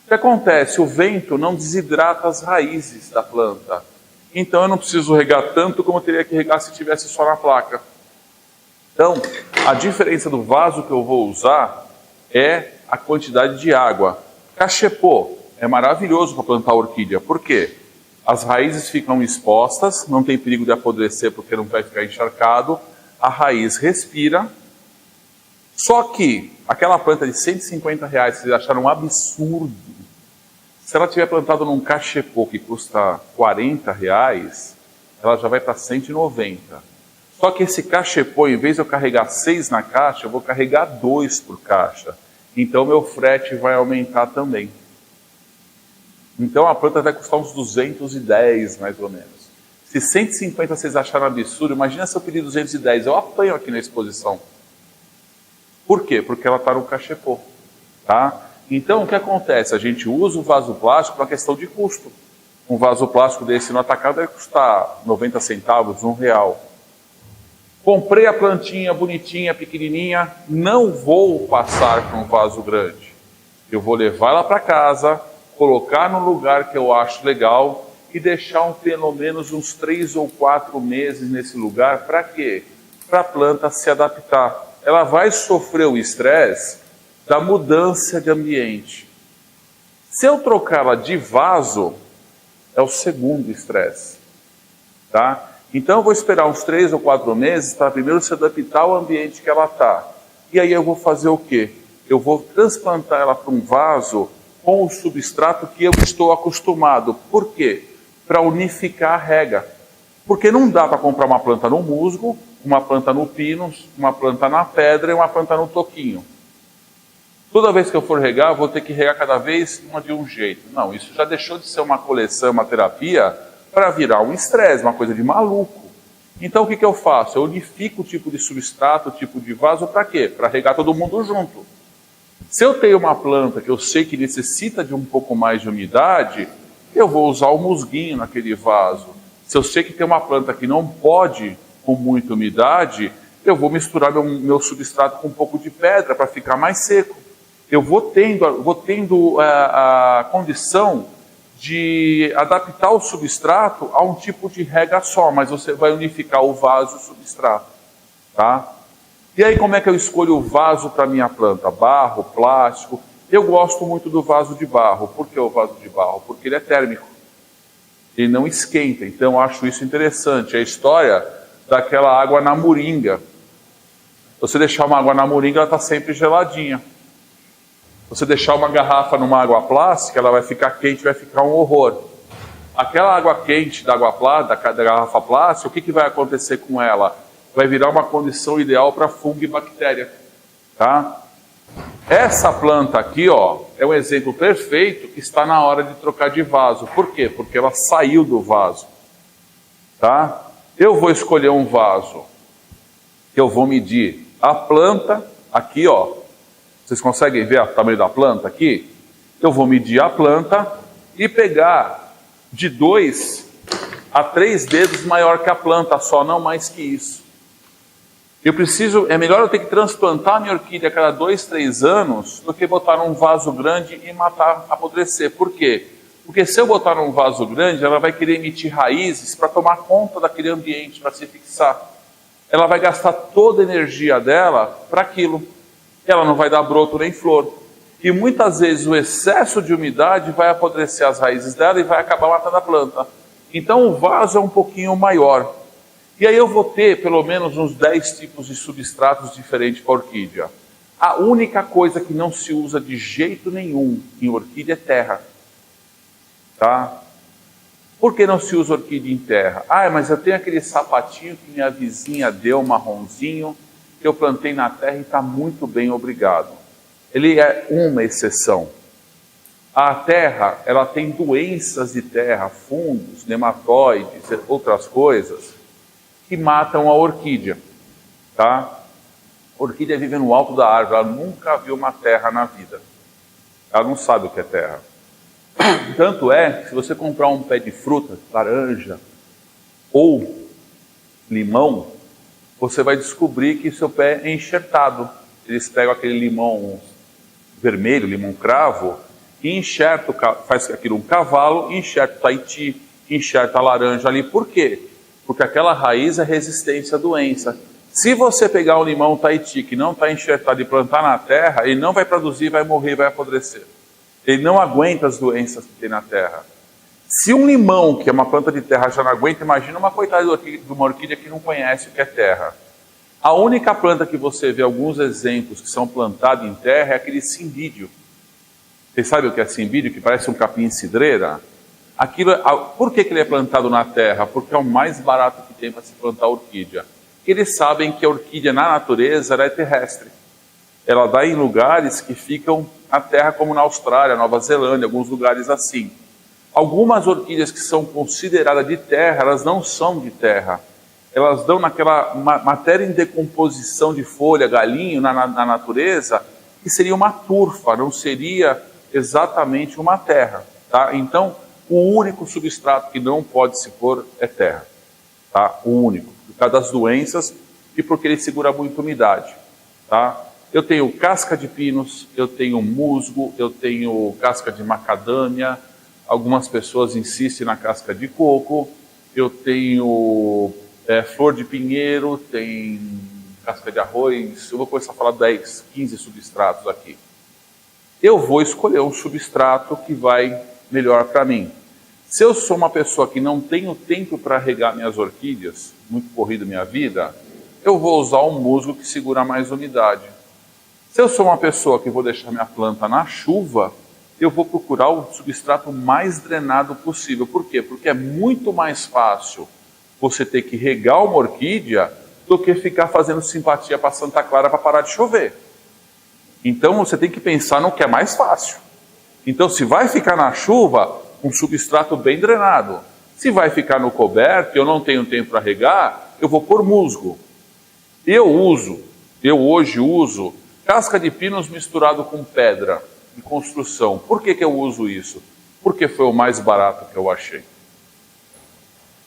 O que acontece? O vento não desidrata as raízes da planta. Então eu não preciso regar tanto como eu teria que regar se tivesse só na placa. Então, a diferença do vaso que eu vou usar é a quantidade de água. Cachepô é maravilhoso para plantar orquídea. Por quê? As raízes ficam expostas, não tem perigo de apodrecer porque não vai ficar encharcado. A raiz respira. Só que aquela planta de R$150 que vocês acharam um absurdo, se ela tiver plantado num cachepô que custa R$40, ela já vai para 190. Só que esse cachepô, em vez de eu carregar 6 na caixa, eu vou carregar 2 por caixa. Então meu frete vai aumentar também. Então a planta vai custar uns 210 mais ou menos. Se 150 vocês acharam absurdo, imagina se eu pedir 210, eu apanho aqui na exposição. Por quê? Porque ela está no cachepô. Tá? Então o que acontece? A gente usa o vaso plástico para questão de custo. Um vaso plástico desse no atacado vai custar 90 centavos, R$1. Comprei a plantinha bonitinha, pequenininha, não vou passar para um vaso grande. Eu vou levar ela para casa, colocar no lugar que eu acho legal e deixar pelo menos uns 3 ou 4 meses nesse lugar. Para quê? Para a planta se adaptar. Ela vai sofrer o estresse da mudança de ambiente. Se eu trocá-la de vaso, é o segundo estresse. Tá? Então eu vou esperar uns 3 ou 4 meses para primeiro se adaptar ao ambiente que ela está. E aí eu vou fazer o quê? Eu vou transplantar ela para um vaso com o substrato que eu estou acostumado. Por quê? Para unificar a rega. Porque não dá para comprar uma planta no musgo, uma planta no pinus, uma planta na pedra e uma planta no toquinho. Toda vez que eu for regar, eu vou ter que regar cada vez uma de um jeito. Não, isso já deixou de ser uma coleção, uma terapia, para virar um estresse, uma coisa de maluco. Então o que eu faço? Eu unifico o tipo de substrato, o tipo de vaso, para quê? Para regar todo mundo junto. Se eu tenho uma planta que eu sei que necessita de um pouco mais de umidade, eu vou usar o musguinho naquele vaso. Se eu sei que tem uma planta que não pode com muita umidade, eu vou misturar meu substrato com um pouco de pedra para ficar mais seco. Eu vou tendo a condição de adaptar o substrato a um tipo de rega só, mas você vai unificar o vaso e o substrato. Tá? E aí como é que eu escolho o vaso para minha planta? Barro, plástico? Eu gosto muito do vaso de barro. Por que o vaso de barro? Porque ele é térmico. Ele não esquenta, então eu acho isso interessante. A história daquela água na moringa. Você deixar uma água na moringa, ela está sempre geladinha. Você deixar uma garrafa numa água plástica, ela vai ficar quente, vai ficar um horror. Aquela água quente da garrafa plástica, o que vai acontecer com ela? Vai virar uma condição ideal para fungo e bactéria. Tá? Essa planta aqui, ó, é um exemplo perfeito que está na hora de trocar de vaso. Por quê? Porque ela saiu do vaso. Tá? Eu vou escolher um vaso que eu vou medir a planta, aqui ó, vocês conseguem ver o tamanho da planta aqui? Eu vou medir a planta e pegar de 2 a 3 dedos maior que a planta só, não mais que isso. É melhor eu ter que transplantar a minha orquídea a cada 2, 3 anos do que botar num vaso grande e matar, apodrecer. Por quê? Porque se eu botar num vaso grande, ela vai querer emitir raízes para tomar conta daquele ambiente, para se fixar. Ela vai gastar toda a energia dela para aquilo. Ela não vai dar broto nem flor. E muitas vezes o excesso de umidade vai apodrecer as raízes dela e vai acabar matando a planta. Então o vaso é um pouquinho maior. E aí eu vou ter pelo menos uns 10 tipos de substratos diferentes para a orquídea. A única coisa que não se usa de jeito nenhum em orquídea é terra. Tá? Por que não se usa orquídea em terra? Ah, mas eu tenho aquele sapatinho que minha vizinha deu, marronzinho, que eu plantei na terra e está muito bem, obrigado. Ele é uma exceção. A terra, ela tem doenças de terra, fungos, nematóides, outras coisas, que matam a orquídea, tá? A orquídea vive no alto da árvore, ela nunca viu uma terra na vida. Ela não sabe o que é terra. Tanto é que se você comprar um pé de fruta, laranja ou limão, você vai descobrir que seu pé é enxertado. Eles pegam aquele limão vermelho, limão cravo, e enxertam, faz aquilo um cavalo, enxerta o Tahiti, enxerta a laranja ali. Por quê? Porque aquela raiz é resistência à doença. Se você pegar um limão Tahiti que não está enxertado e plantar na terra, ele não vai produzir, vai morrer, vai apodrecer. Ele não aguenta as doenças que tem na terra. Se um limão, que é uma planta de terra, já não aguenta, imagina uma coitada de uma orquídea que não conhece o que é terra. A única planta que você vê alguns exemplos que são plantados em terra é aquele cimbídio. Vocês sabem o que é cimbídio? Que parece um capim cidreira? Por que ele é plantado na terra? Porque é o mais barato que tem para se plantar orquídea. Eles sabem que a orquídea na natureza ela é terrestre. Ela dá em lugares que ficam na terra, como na Austrália, Nova Zelândia, alguns lugares assim. Algumas orquídeas que são consideradas de terra, elas não são de terra. Elas dão naquela matéria em decomposição de folha, galinho na natureza, que seria uma turfa, não seria exatamente uma terra. Tá? Então, o único substrato que não pode se pôr é terra. Tá? O único. Por causa das doenças e porque ele segura muito umidade. Tá? Eu tenho casca de pinos, eu tenho musgo, eu tenho casca de macadâmia, algumas pessoas insistem na casca de coco, eu tenho flor de pinheiro, tem casca de arroz, eu vou começar a falar 10, 15 substratos aqui. Eu vou escolher um substrato que vai melhor para mim. Se eu sou uma pessoa que não tenho tempo para regar minhas orquídeas, muito corrido minha vida, eu vou usar um musgo que segura mais umidade. Se eu sou uma pessoa que vou deixar minha planta na chuva, eu vou procurar o substrato mais drenado possível. Por quê? Porque é muito mais fácil você ter que regar uma orquídea do que ficar fazendo simpatia para Santa Clara para parar de chover. Então você tem que pensar no que é mais fácil. Então se vai ficar na chuva, um substrato bem drenado. Se vai ficar no coberto e eu não tenho tempo para regar, eu vou pôr musgo. Eu hoje uso casca de pinos misturado com pedra de construção. Por que eu uso isso? Porque foi o mais barato que eu achei.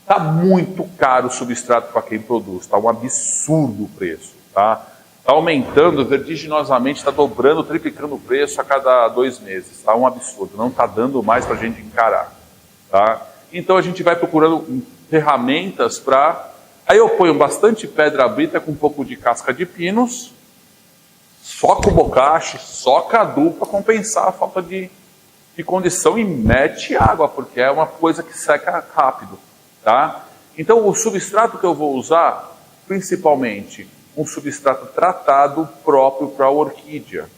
Está muito caro o substrato para quem produz, está um absurdo o preço. Está aumentando vertiginosamente, está dobrando, triplicando o preço a cada 2 meses. Está um absurdo, não está dando mais para a gente encarar. Tá? Então a gente vai procurando ferramentas para... Aí eu ponho bastante pedra brita com um pouco de casca de pinos, soca o bocache, soca a adubo para compensar a falta de condição e mete água, porque é uma coisa que seca rápido. Tá? Então o substrato que eu vou usar, principalmente um substrato tratado próprio para a orquídea.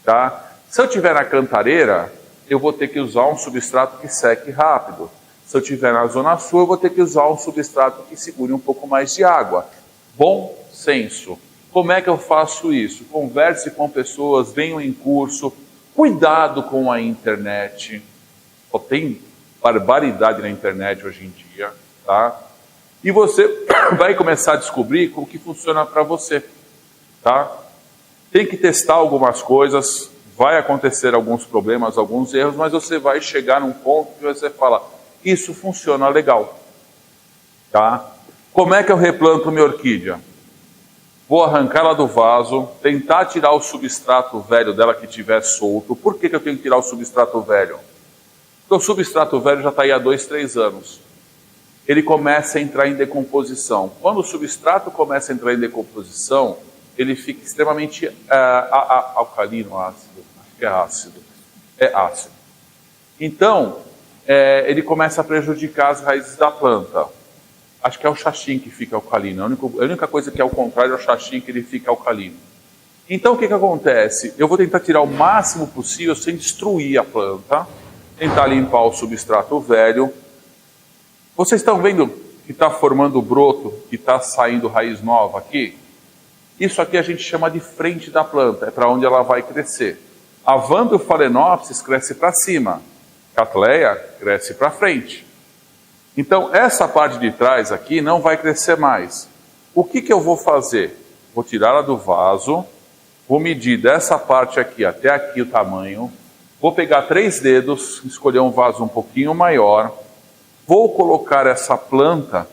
Tá? Se eu tiver na cantareira, eu vou ter que usar um substrato que seque rápido. Se eu tiver na zona sul, eu vou ter que usar um substrato que segure um pouco mais de água. Bom senso. Como é que eu faço isso? Converse com pessoas, venham em curso, cuidado com a internet. Tem barbaridade na internet hoje em dia. Tá? E você vai começar a descobrir como que funciona para você. Tá? Tem que testar algumas coisas, vai acontecer alguns problemas, alguns erros, mas você vai chegar num ponto que você fala, isso funciona legal. Tá? Como é que eu replanto minha orquídea? Vou arrancar ela do vaso, tentar tirar o substrato velho dela que tiver solto. Por que eu tenho que tirar o substrato velho? Porque o substrato velho já está aí há 2, 3 anos. Ele começa a entrar em decomposição. Quando o substrato começa a entrar em decomposição, ele fica extremamente alcalino, ácido. Acho que é ácido. É ácido. Então, ele começa a prejudicar as raízes da planta. Acho que é o xaxim que fica alcalino. A única coisa que é o contrário é o xaxim, que ele fica alcalino. Então o que acontece? Eu vou tentar tirar o máximo possível sem destruir a planta, tentar limpar o substrato velho. Vocês estão vendo que está formando o broto, que está saindo raiz nova aqui? Isso aqui a gente chama de frente da planta, é para onde ela vai crescer. A Vanda phalaenopsis cresce para cima, Cattleya cresce para frente. Então, essa parte de trás aqui não vai crescer mais. O que eu vou fazer? Vou tirar ela do vaso, vou medir dessa parte aqui até aqui o tamanho, vou pegar 3 dedos, escolher um vaso um pouquinho maior, vou colocar essa planta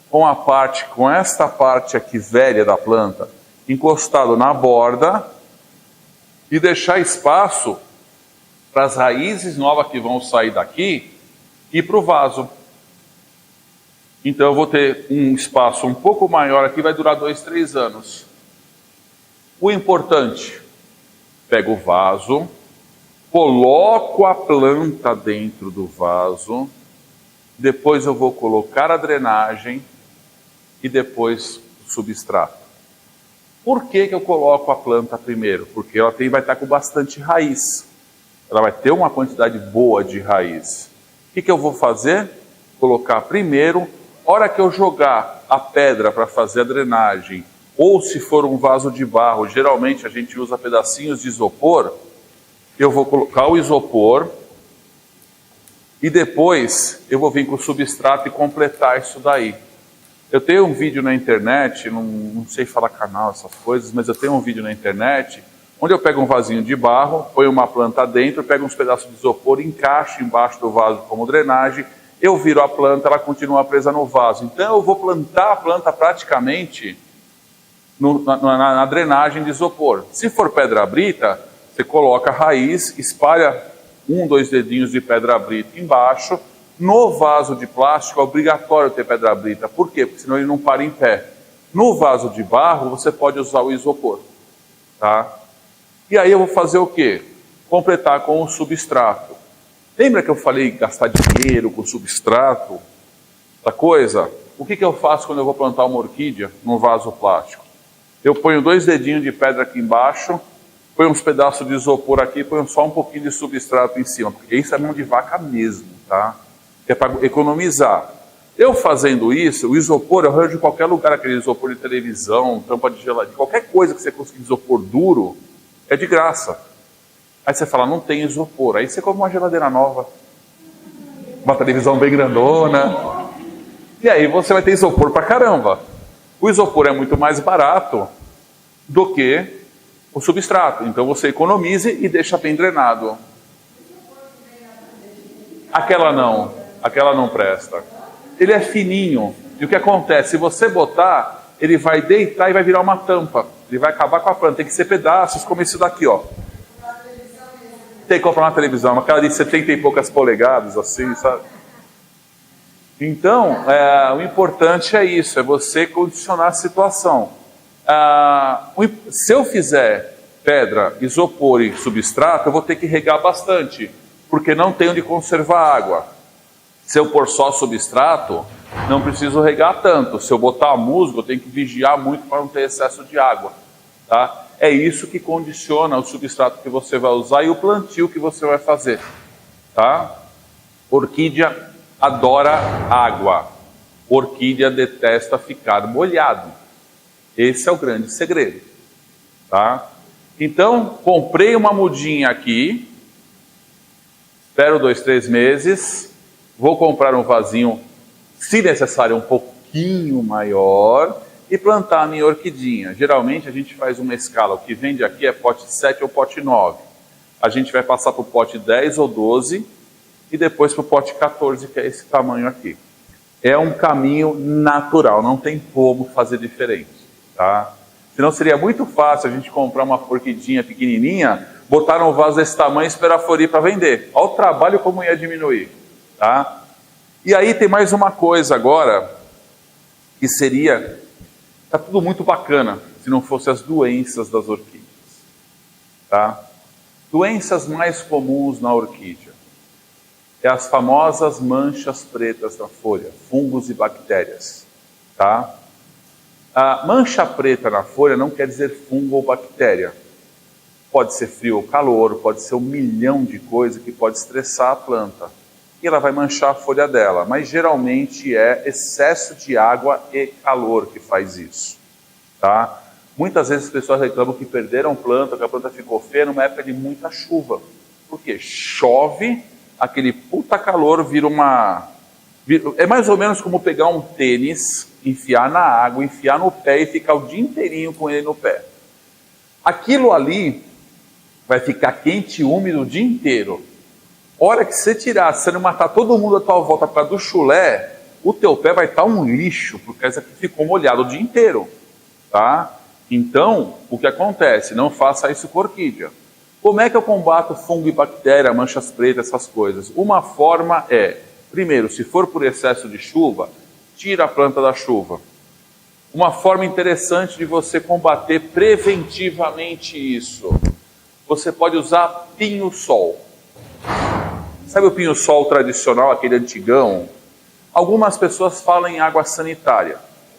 com esta parte aqui velha da planta, encostado na borda, e deixar espaço para as raízes novas que vão sair daqui e para o vaso. Então eu vou ter um espaço um pouco maior aqui, vai durar 2, 3 anos. O importante, pego o vaso, coloco a planta dentro do vaso, depois eu vou colocar a drenagem e depois o substrato. Por que eu coloco a planta primeiro? Porque ela vai estar com bastante raiz. Ela vai ter uma quantidade boa de raiz. O que eu vou fazer? Colocar primeiro. Hora que eu jogar a pedra para fazer a drenagem, ou se for um vaso de barro, geralmente a gente usa pedacinhos de isopor, eu vou colocar o isopor e depois eu vou vir com o substrato e completar isso daí. Eu tenho um vídeo na internet, não sei falar canal, essas coisas, mas eu tenho um vídeo na internet onde eu pego um vasinho de barro, ponho uma planta dentro, pego uns pedaços de isopor, encaixo embaixo do vaso como drenagem, eu viro a planta, ela continua presa no vaso. Então eu vou plantar a planta praticamente na drenagem de isopor. Se for pedra brita, você coloca a raiz, espalha 1, 2 dedinhos de pedra brita embaixo. No vaso de plástico é obrigatório ter pedra brita. Por quê? Porque senão ele não para em pé. No vaso de barro você pode usar o isopor. Tá? E aí eu vou fazer o quê? Completar com o substrato. Lembra que eu falei gastar dinheiro com substrato? Da coisa? O que eu faço quando eu vou plantar uma orquídea num vaso plástico? Eu ponho 2 dedinhos de pedra aqui embaixo, ponho uns pedaços de isopor aqui, ponho só um pouquinho de substrato em cima, porque isso é mão de vaca mesmo, tá? Que é para economizar. Eu fazendo isso, o isopor, eu arranjo em qualquer lugar, aquele isopor de televisão, tampa de geladeira, qualquer coisa que você conseguir isopor duro, é de graça. Aí você fala, não tem isopor. Aí você compra uma geladeira nova, uma televisão bem grandona, e aí você vai ter isopor pra caramba. O isopor é muito mais barato do que o substrato. Então você economize e deixa bem drenado. Aquela não presta. Ele é fininho. E o que acontece? Se você botar, ele vai deitar e vai virar uma tampa. Ele vai acabar com a planta. Tem que ser pedaços, como esse daqui, ó. Tem que comprar uma televisão, aquela de 70 e poucas polegadas, assim, sabe? Então, o importante é isso, é você condicionar a situação. Se eu fizer pedra, isopor e substrato, eu vou ter que regar bastante, porque não tem onde conservar água. Se eu pôr só substrato, não preciso regar tanto. Se eu botar musgo, eu tenho que vigiar muito para não ter excesso de água. Tá? É isso que condiciona o substrato que você vai usar e o plantio que você vai fazer. Tá? Orquídea adora água. Orquídea detesta ficar molhado. Esse é o grande segredo. Tá? Então, comprei uma mudinha aqui. Espero 2, 3 meses. Vou comprar um vasinho, se necessário, um pouquinho maior. E plantar a minha orquidinha. Geralmente a gente faz uma escala. O que vende aqui é pote 7 ou pote 9. a gente vai passar para o pote 10 ou 12 e depois para o pote 14, que é esse tamanho aqui. É um caminho natural, não tem como fazer diferente, tá? Senão seria muito fácil a gente comprar uma orquidinha pequenininha, botar um vaso desse tamanho e esperar florir para vender. Olha o trabalho como ia diminuir, tá? E aí tem mais uma coisa agora, que seria, tá tudo muito bacana, se não fosse as doenças das orquídeas, tá? Doenças mais comuns na orquídea é as famosas manchas pretas na folha, fungos e bactérias, tá? A mancha preta na folha não quer dizer fungo ou bactéria. Pode ser frio ou calor, pode ser 1 milhão de coisas que pode estressar a planta. E ela vai manchar a folha dela, mas geralmente é excesso de água e calor que faz isso, tá? Muitas vezes as pessoas reclamam que perderam planta, que a planta ficou feia numa época de muita chuva. Por quê? Chove, aquele puta calor vira uma... É mais ou menos como pegar um tênis, enfiar na água, enfiar no pé e ficar o dia inteirinho com ele no pé. Aquilo ali vai ficar quente e úmido o dia inteiro. Hora que você tirar, se você não matar todo mundo à tua volta por causa do chulé, o teu pé vai estar um lixo, porque essa aqui ficou molhado o dia inteiro, tá? Então, o que acontece? Não faça isso com orquídea. Como é que eu combato fungo e bactéria, manchas pretas, essas coisas? Uma forma é, primeiro, se for por excesso de chuva, tira a planta da chuva. Uma forma interessante de você combater preventivamente isso, você pode usar pinho-sol. Sabe o pinho-sol tradicional, aquele antigão? Algumas pessoas falam em água sanitária.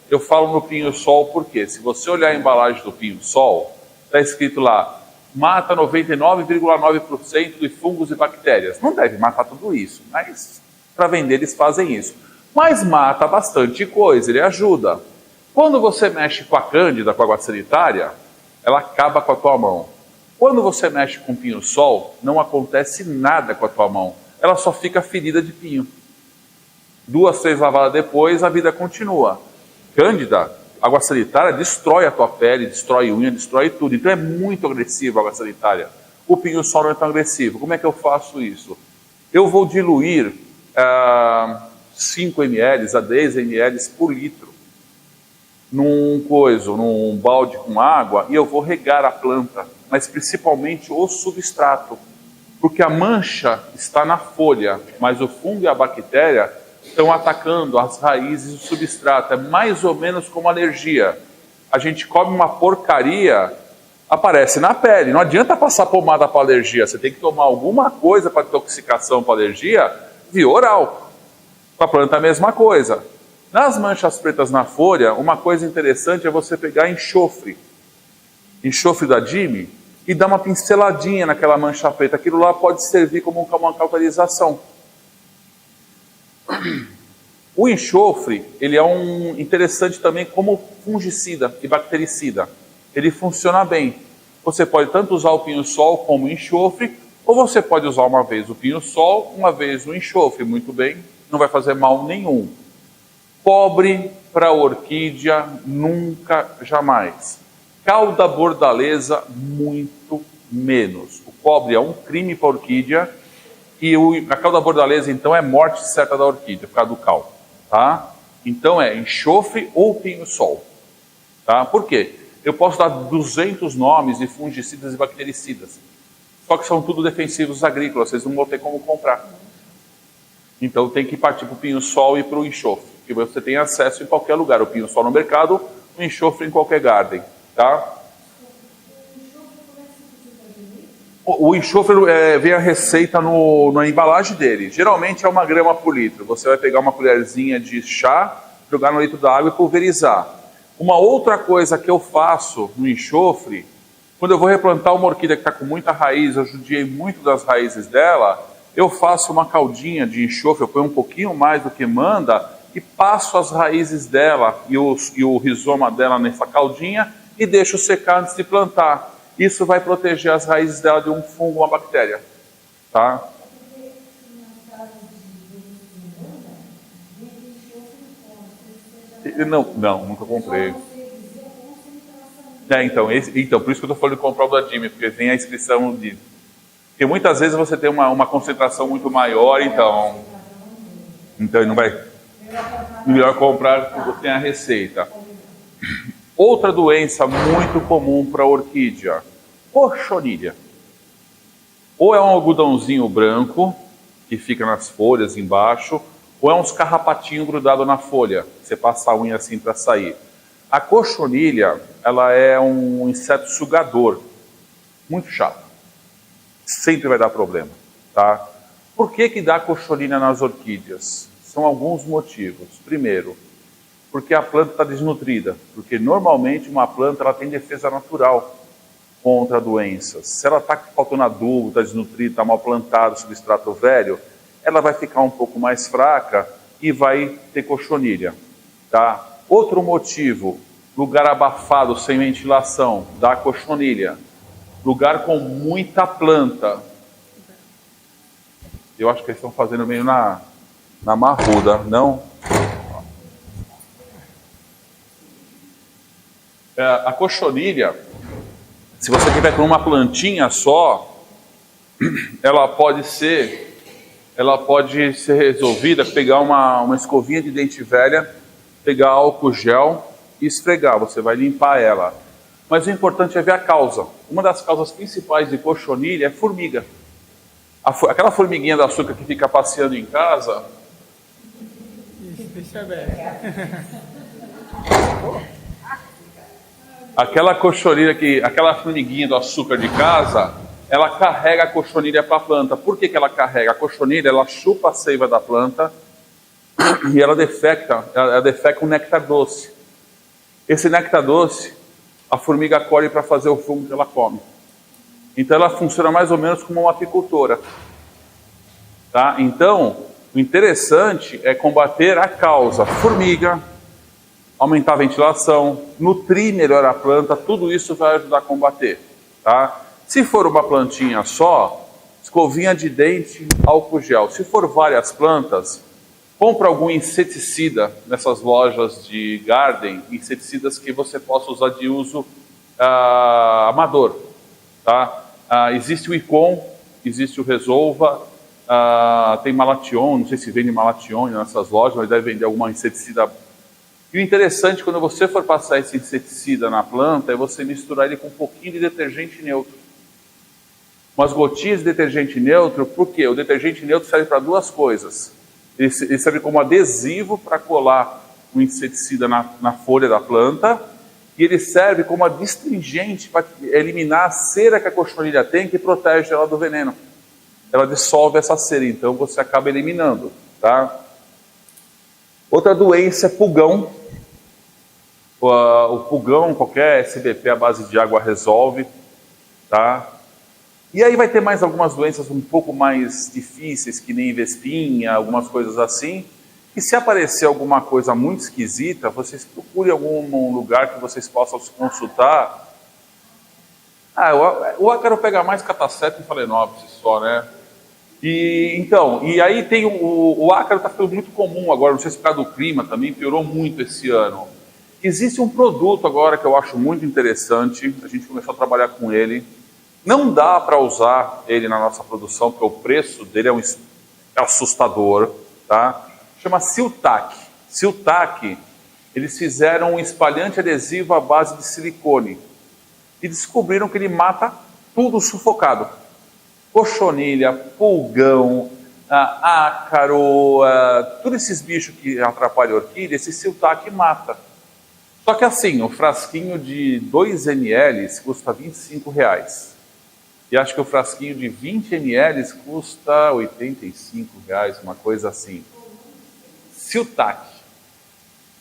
Eu falo no pinho-sol porque, se você olhar a embalagem do pinho-sol, está escrito lá, mata 99,9% de fungos e bactérias. Não deve matar tudo isso, mas para vender eles fazem isso. Mas mata bastante coisa, ele ajuda. Quando você mexe com a cândida, com a água sanitária, ela acaba com a tua mão. Quando você mexe com pinho-sol, não acontece nada com a tua mão. Ela só fica ferida de pinho. 2, 3 lavadas depois, a vida continua. Cândida, água sanitária, destrói a tua pele, destrói unha, destrói tudo. Então é muito agressiva a água sanitária. O pinho-sol não é tão agressivo. Como é que eu faço isso? Eu vou diluir 5 ml a 10 ml por litro num balde com água e eu vou regar a planta, mas principalmente o substrato, porque a mancha está na folha, mas o fungo e a bactéria estão atacando as raízes do substrato. É mais ou menos como alergia. A gente come uma porcaria, aparece na pele. Não adianta passar pomada para alergia, você tem que tomar alguma coisa para intoxicação, para alergia, via oral. Com a planta a mesma coisa. Nas manchas pretas na folha, uma coisa interessante é você pegar enxofre da Dime, e dar uma pinceladinha naquela mancha preta. Aquilo lá pode servir como uma cauterização. O enxofre, ele é interessante também como fungicida e bactericida. Ele funciona bem. Você pode tanto usar o pinho-sol como o enxofre, ou você pode usar uma vez o pinho-sol, uma vez o enxofre. Muito bem, não vai fazer mal nenhum. Cobre para orquídea, nunca, jamais. Cauda bordaleza, muito menos. O cobre é um crime para a orquídea e a cauda bordaleza, então, é morte certa da orquídea, por causa do cal. Tá? Então é enxofre ou pinho-sol. Tá? Por quê? Eu posso dar 200 nomes de fungicidas e bactericidas. Só que são tudo defensivos agrícolas, vocês não vão ter como comprar. Então tem que partir para o pinho-sol e para o enxofre, que você tem acesso em qualquer lugar. O pinho-sol no mercado, o enxofre em qualquer garden. Tá? O enxofre vem a receita na embalagem dele. Geralmente é 1 grama por litro. Você vai pegar uma colherzinha de chá, jogar no litro da água e pulverizar. Uma outra coisa que eu faço no enxofre, quando eu vou replantar uma orquídea que está com muita raiz, eu judiei muito das raízes dela, eu faço uma caldinha de enxofre, eu ponho um pouquinho mais do que manda e passo as raízes dela e o rizoma dela nessa caldinha e deixo secar antes de plantar. Isso vai proteger as raízes dela de um fungo ou uma bactéria. Tá? Não, nunca comprei. Então, por isso que eu estou falando de comprar o da Dime, porque vem a inscrição de... Porque muitas vezes você tem uma concentração muito maior, então não vai... Melhor comprar quando tem a receita. Outra doença muito comum para a orquídea, cochonilha. Ou é um algodãozinho branco, que fica nas folhas embaixo, ou é uns carrapatinhos grudados na folha. Você passa a unha assim para sair. A cochonilha, ela é um inseto sugador, muito chato. Sempre vai dar problema, tá? Por que dá cochonilha nas orquídeas? São alguns motivos. Primeiro, porque a planta está desnutrida. Porque normalmente uma planta ela tem defesa natural contra doenças. Se ela está faltando adubo, está desnutrida, está mal plantada, substrato velho, ela vai ficar um pouco mais fraca e vai ter cochonilha, tá? Outro motivo, lugar abafado, sem ventilação, dá cochonilha. Lugar com muita planta. Eu acho que eles estão fazendo meio na marruda, não? A cochonilha, se você tiver com uma plantinha só, ela pode ser resolvida, pegar uma escovinha de dente velha, pegar álcool gel e esfregar, você vai limpar ela. Mas o importante é ver a causa. Uma das causas principais de cochonilha é formiga. Aquela formiguinha de açúcar que fica passeando em casa... Isso, deixa aberto. Aquela cochonilha aquela formiguinha do açúcar de casa, ela carrega a cochonilha para a planta. Por que ela carrega? A cochonilha, ela chupa a seiva da planta e ela defeca um néctar doce. Esse néctar doce, a formiga colhe para fazer o fungo que ela come. Então ela funciona mais ou menos como uma apicultora. Tá? Então, o interessante é combater a causa. Formiga, aumentar a ventilação, nutrir melhor a planta, tudo isso vai ajudar a combater. Tá? Se for uma plantinha só, escovinha de dente, álcool gel. Se for várias plantas, compra algum inseticida nessas lojas de garden, inseticidas que você possa usar de uso amador. Tá? Existe o Icon, existe o Resolva, tem Malation, não sei se vende Malation nessas lojas, mas deve vender alguma inseticida. E o interessante, quando você for passar esse inseticida na planta, é você misturar ele com um pouquinho de detergente neutro. Umas gotinhas de detergente neutro, porque o detergente neutro serve para duas coisas. Ele serve como adesivo para colar o inseticida na folha da planta, e ele serve como adstringente para eliminar a cera que a cochonilha tem, que protege ela do veneno. Ela dissolve essa cera, então você acaba eliminando. Tá? Outra doença é pulgão. O pulgão, qualquer SBP à base de água resolve. Tá? E aí vai ter mais algumas doenças um pouco mais difíceis, que nem vespinha, algumas coisas assim. E se aparecer alguma coisa muito esquisita, vocês procurem algum lugar que vocês possam se consultar. O ácaro pega mais cataceto e Phalaenopsis só, né? E aí tem o ácaro está ficando muito comum agora, não sei se por causa do clima também, piorou muito esse ano. Existe um produto agora que eu acho muito interessante, a gente começou a trabalhar com ele. Não dá para usar ele na nossa produção, porque o preço dele é assustador, tá? Chama Siltac. Siltac, eles fizeram um espalhante adesivo à base de silicone e descobriram que ele mata tudo sufocado. Cochonilha, pulgão, ácaro, todos esses bichos que atrapalham a orquídea, esse Siltac mata. Só que assim, o frasquinho de 2 ml custa R$25. E acho que o frasquinho de 20 ml custa R$85, uma coisa assim. Siltac.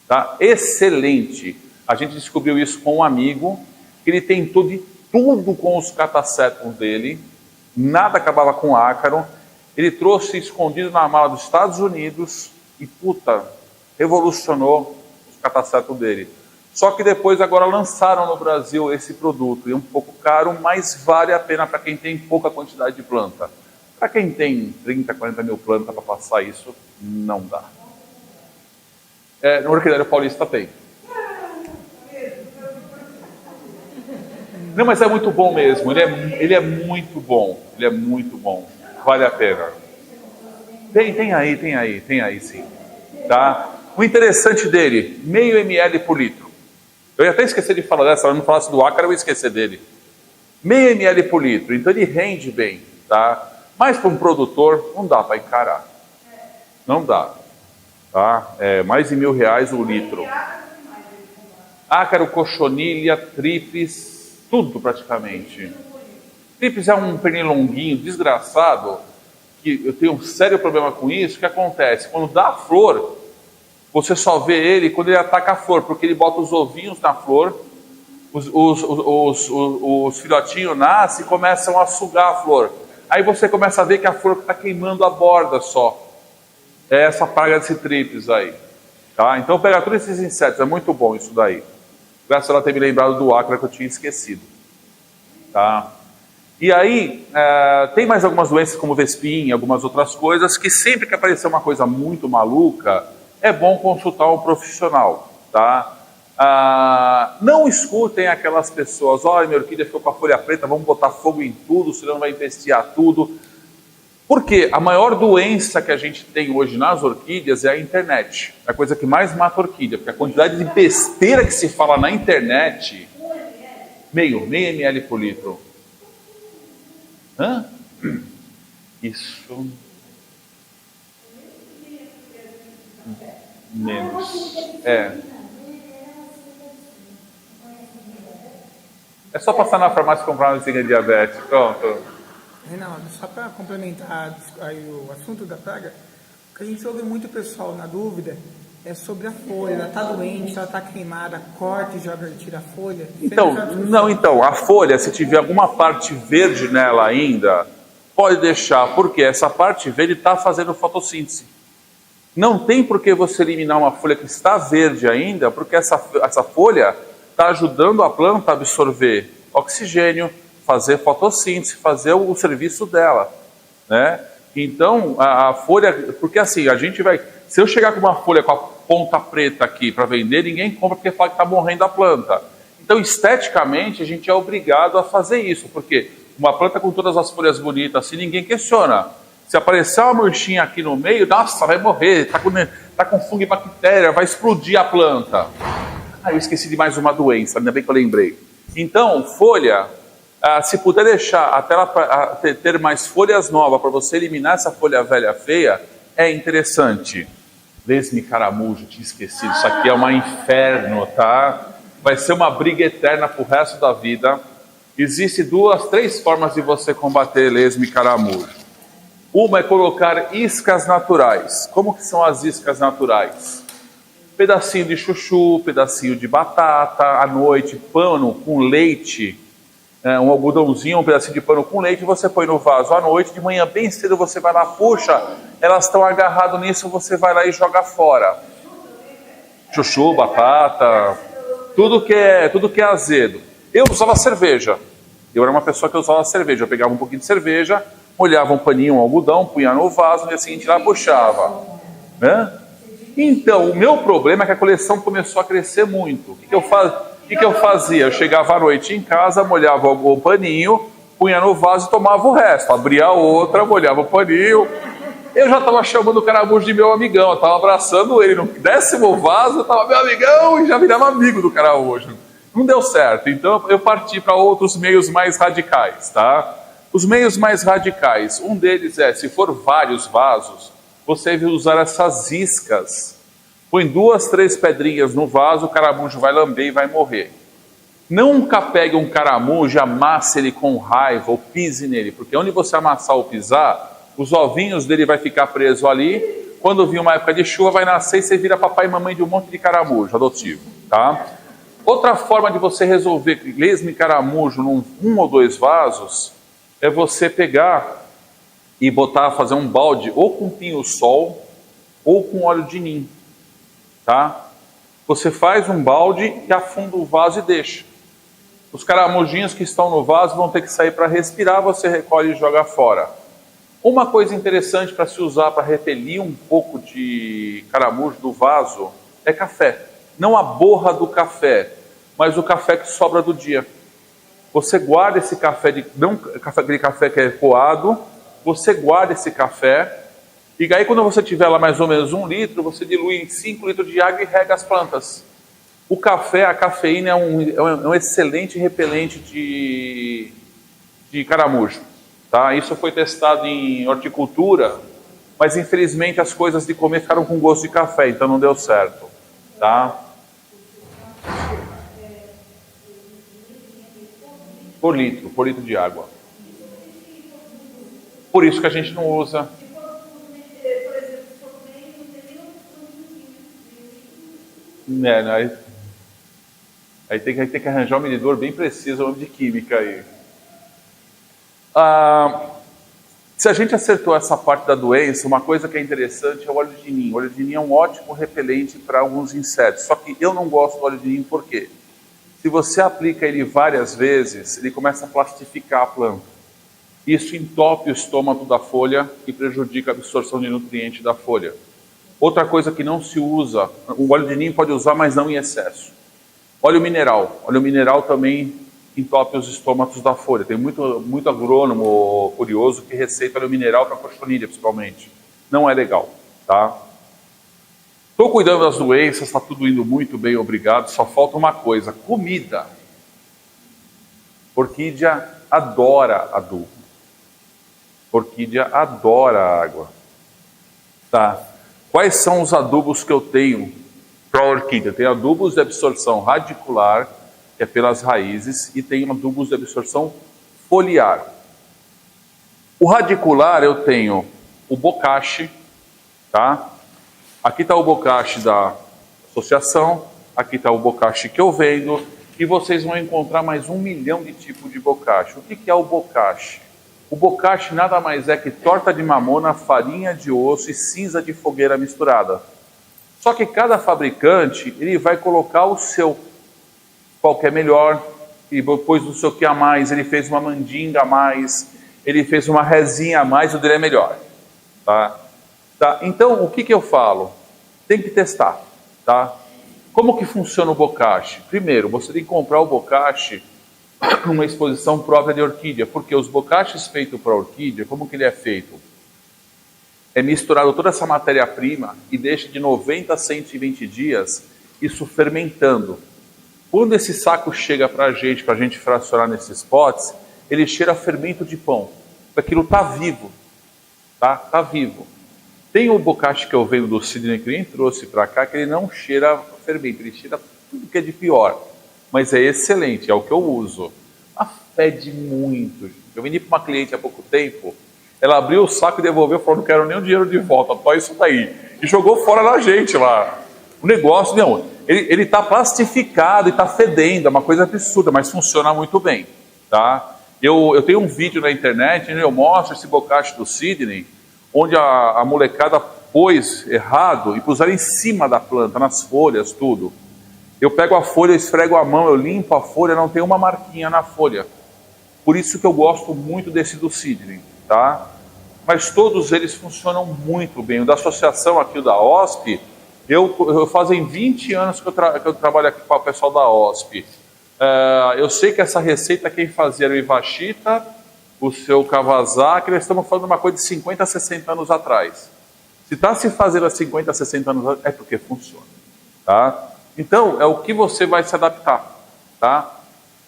Tá? Excelente. A gente descobriu isso com um amigo, que ele tentou de tudo com os catacétumos dele, nada acabava com ácaro. Ele trouxe escondido na mala dos Estados Unidos e, revolucionou os catacétumos dele. Só que depois agora lançaram no Brasil esse produto. É um pouco caro, mas vale a pena para quem tem pouca quantidade de planta. Para quem tem 30, 40 mil plantas para passar isso, não dá. No Orquidário Paulista tem. Não, mas é muito bom mesmo. Ele é muito bom. Ele é muito bom. Vale a pena. Tem aí sim. Tá? O interessante dele, meio ml por litro. Eu ia até esquecer de falar dessa, se eu não falasse do ácaro, eu ia esquecer dele. Meio ml por litro, então ele rende bem, tá? Mas para um produtor, não dá para encarar. Não dá. Tá? É mais de R$1.000 o litro. Ácaro, cochonilha, tríplice, tudo praticamente. Tríplice é um pernilonguinho desgraçado, que eu tenho um sério problema com isso. O que acontece? Quando dá a flor, você só vê ele quando ele ataca a flor, porque ele bota os ovinhos na flor, os filhotinhos nascem e começam a sugar a flor. Aí você começa a ver que a flor está queimando a borda só. É essa praga desse tríplice aí. Tá? Então pega todos esses insetos, é muito bom isso daí. Graças a ela ter me lembrado do ácaro que eu tinha esquecido. Tá? E aí, tem mais algumas doenças como vespinha, algumas outras coisas, que sempre que aparecer uma coisa muito maluca, é bom consultar um profissional, tá? Não escutem aquelas pessoas, olha, minha orquídea ficou com a folha preta, vamos botar fogo em tudo, senão vai empestear tudo. Porque a maior doença que a gente tem hoje nas orquídeas é a internet. É a coisa que mais mata a orquídea, porque a quantidade de besteira que se fala na internet, meio ml por litro. Hã? Isso. Menos. É só passar na farmácia e comprar uma vizinha de diabetes. Pronto. Reinaldo, só para complementar aí o assunto da praga, o que a gente ouve muito pessoal na dúvida é sobre a folha. Ela está doente, ela está queimada, corta e joga, tira a folha. Então, a folha, se tiver alguma parte verde nela ainda, pode deixar, porque essa parte verde está fazendo fotossíntese. Não tem por que você eliminar uma folha que está verde ainda, porque essa folha está ajudando a planta a absorver oxigênio, fazer fotossíntese, fazer o serviço dela, né? Então, a folha, porque assim, a gente vai, se eu chegar com uma folha com a ponta preta aqui para vender, ninguém compra porque fala que está morrendo a planta. Então, esteticamente, a gente é obrigado a fazer isso, porque uma planta com todas as folhas bonitas assim, ninguém questiona. Se aparecer uma murchinha aqui no meio, nossa, vai morrer, tá com fungo e bactéria, vai explodir a planta. Eu esqueci de mais uma doença, ainda bem que eu lembrei. Então, folha, se puder deixar até ela ter mais folhas novas para você eliminar essa folha velha feia, é interessante. Lesme caramujo, tinha esquecido, isso aqui é um inferno, tá? Vai ser uma briga eterna pro resto da vida. Existem 3 formas de você combater lesme caramujo. Uma é colocar iscas naturais. Como que são as iscas naturais? Pedacinho de chuchu, pedacinho de batata, à noite, pano com leite, um algodãozinho, um pedacinho de pano com leite, você põe no vaso à noite, de manhã bem cedo você vai lá, puxa, elas estão agarradas nisso, você vai lá e joga fora. Chuchu, batata, tudo que é azedo. Eu usava cerveja. Eu era uma pessoa que usava cerveja. Eu pegava um pouquinho de cerveja, molhava um paninho, um algodão, punha no vaso, no dia seguinte lá puxava. Né? Então, o meu problema é que a coleção começou a crescer muito. O que eu fazia? Eu chegava à noite em casa, molhava o paninho, punha no vaso e tomava o resto. Abria outra, molhava o paninho. Eu já estava chamando o caramujo de meu amigão, eu estava abraçando ele. No 10º vaso, eu estava meu amigão e já virava amigo do caramujo. Não deu certo, então eu parti para outros meios mais radicais, tá? Os meios mais radicais, um deles é, se for vários vasos, você deve usar essas iscas. Põe 2, 3 pedrinhas no vaso, o caramujo vai lamber e vai morrer. Nunca pegue um caramujo e amasse ele com raiva ou pise nele, porque onde você amassar ou pisar, os ovinhos dele vai ficar preso ali. Quando vir uma época de chuva, vai nascer e você vira papai e mamãe de um monte de caramujo adotivo, tá? Outra forma de você resolver lesme caramujo num 1 ou 2 vasos é você pegar e fazer um balde ou com pinho-sol ou com óleo de nim, tá? Você faz um balde e afunda o vaso e deixa. Os caramujinhos que estão no vaso vão ter que sair para respirar, você recolhe e joga fora. Uma coisa interessante para se usar para repelir um pouco de caramujo do vaso é café. Não a borra do café, mas o café que sobra do dia. você guarda esse café, aquele café que é coado, você guarda esse café, e aí quando você tiver lá mais ou menos 1 litro, você dilui em 5 litros de água e rega as plantas. O café, a cafeína é um excelente repelente de caramujo. Tá? Isso foi testado em horticultura, mas infelizmente as coisas de comer ficaram com gosto de café, então não deu certo. Tá? Por litro de água. Por isso que a gente não usa. Aí tem que arranjar um medidor bem preciso, um de química aí. Se a gente acertou essa parte da doença, uma coisa que é interessante é o óleo de ninho. O óleo de ninho é um ótimo repelente para alguns insetos. Só que eu não gosto do óleo de ninho por quê? Se você aplica ele várias vezes, ele começa a plastificar a planta. Isso entope o estômago da folha e prejudica a absorção de nutrientes da folha. Outra coisa que não se usa, o óleo de ninho pode usar, mas não em excesso. Óleo mineral. Óleo mineral também entope os estômagos da folha. Tem muito agrônomo curioso que receita óleo mineral para cochonilha, principalmente. Não é legal, tá? Estou cuidando das doenças, está tudo indo muito bem, obrigado. Só falta uma coisa, comida. Orquídea adora adubo. Orquídea adora água. Tá? Quais são os adubos que eu tenho para a orquídea? Tem adubos de absorção radicular, que é pelas raízes, e tem adubos de absorção foliar. O radicular eu tenho o bocache, tá? Aqui está o bocache da associação, aqui está o bocache que eu vendo, e vocês vão encontrar mais 1 milhão de tipos de bocache. O que é o bocache? O bocache nada mais é que torta de mamona, farinha de osso e cinza de fogueira misturada. Só que cada fabricante, ele vai colocar o seu, qual que é melhor, e depois do seu que a mais, ele fez uma mandinga a mais, ele fez uma resinha a mais, o dele é melhor. Tá? Tá? Então, o que eu falo? Tem que testar. Tá? Como que funciona o bocache? Primeiro, você tem que comprar o bocache numa exposição própria de orquídea, porque os bocaches feitos para orquídea, como que ele é feito? É misturado toda essa matéria-prima e deixa de 90 a 120 dias isso fermentando. Quando esse saco chega para a gente fracionar nesses potes, ele cheira a fermento de pão. Aquilo está vivo. Tá vivo. Tem o bocache que eu vendo do Sidney que nem trouxe para cá, que ele não cheira fermento, ele cheira tudo que é de pior. Mas é excelente, é o que eu uso. Fede muito. Eu vendi para uma cliente há pouco tempo, ela abriu o saco e devolveu, falou, não quero nem o dinheiro de volta, só isso daí. E jogou fora na gente lá. O negócio, não, ele está plastificado e está fedendo, é uma coisa absurda, mas funciona muito bem. Tá? Eu tenho um vídeo na internet, onde eu mostro esse bocache do Sidney, onde a molecada pôs errado e puseram em cima da planta, nas folhas, tudo. Eu pego a folha, esfrego a mão, eu limpo a folha, não tem uma marquinha na folha. Por isso que eu gosto muito desse do Sidney, tá? Mas todos eles funcionam muito bem. O da associação aqui, o da OSP, eu fazem 20 anos que eu trabalho aqui com o pessoal da OSP. Eu sei que essa receita quem fazia era o Ivashita, o seu Kawasaki, nós estamos falando de uma coisa de 50 a 60 anos atrás. Se está se fazendo há 50 a 60 anos atrás, é porque funciona, tá? Então, é o que você vai se adaptar, tá?